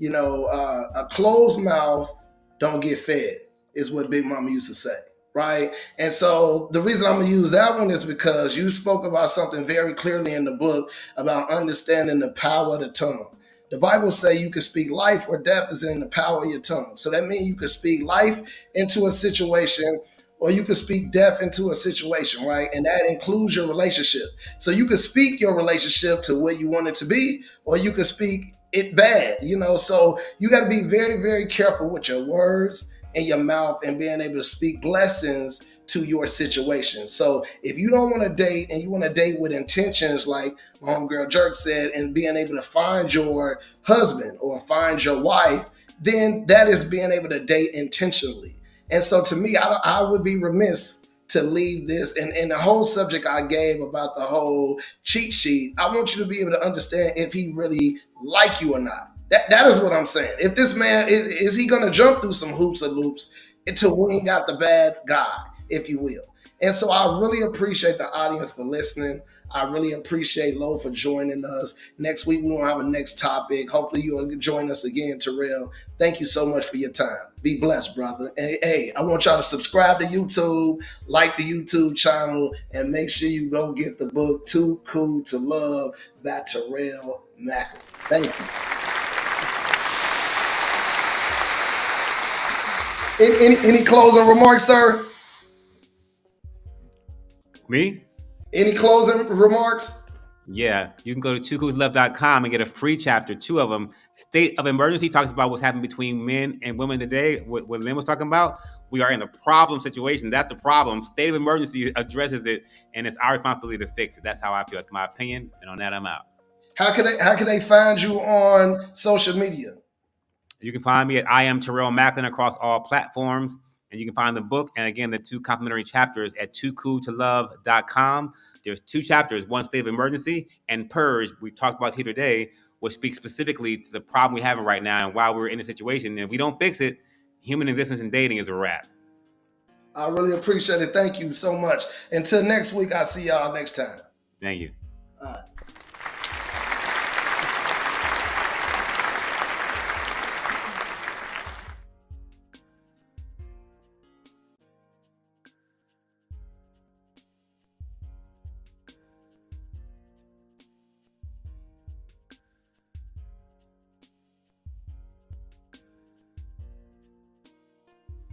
a closed mouth don't get fed is what Big Mama used to say, right? And so the reason I'm going to use that one is because you spoke about something very clearly in the book about understanding the power of the tongue. The Bible say you can speak life or death is in the power of your tongue. So that means you can speak life into a situation or you can speak death into a situation, right? And that includes your relationship. So you can speak your relationship to where you want it to be, or you can speak it bad, So you got to be very, very careful with your words and your mouth and being able to speak blessings to your situation. So if you don't want to date and you want to date with intentions, like my homegirl Jerk said, and being able to find your husband or find your wife, then that is being able to date intentionally. And so to me, I would be remiss to leave this and the whole subject I gave about the whole cheat sheet. I want you to be able to understand if he really like you or not. That is what I'm saying. If this man is he gonna jump through some hoops or loops to wing out the bad guy, if you will. And so I really appreciate the audience for listening. I really appreciate Lo for joining us. Next week, we will have a next topic. Hopefully, you'll join us again, Terrell. Thank you so much for your time. Be blessed, brother. And hey, I want y'all to subscribe to YouTube, like the YouTube channel, and make sure you go get the book, Too Cool to Love by Terrell Macklin. Thank you. Any closing remarks, sir? Me? Any closing remarks? Yeah, you can go to twocoolslove.com and get a free chapter, 2 of them. State of Emergency talks about what's happening between men and women today. What Lynn was talking about, we are in a problem situation. That's the problem. State of Emergency addresses it, and it's our responsibility to fix it. That's how I feel. That's my opinion, and on that, I'm out. How can they find you on social media? You can find me at I am Terrell Macklin across all platforms. And you can find the book and, again, the 2 complimentary chapters at toocooltolove.com. There's 2 chapters, one State of Emergency and Purge, we talked about here today, which speaks specifically to the problem we're having right now and why we're in a situation. And if we don't fix it, human existence and dating is a wrap. I really appreciate it. Thank you so much. Until next week, I'll see y'all next time. Thank you. All right.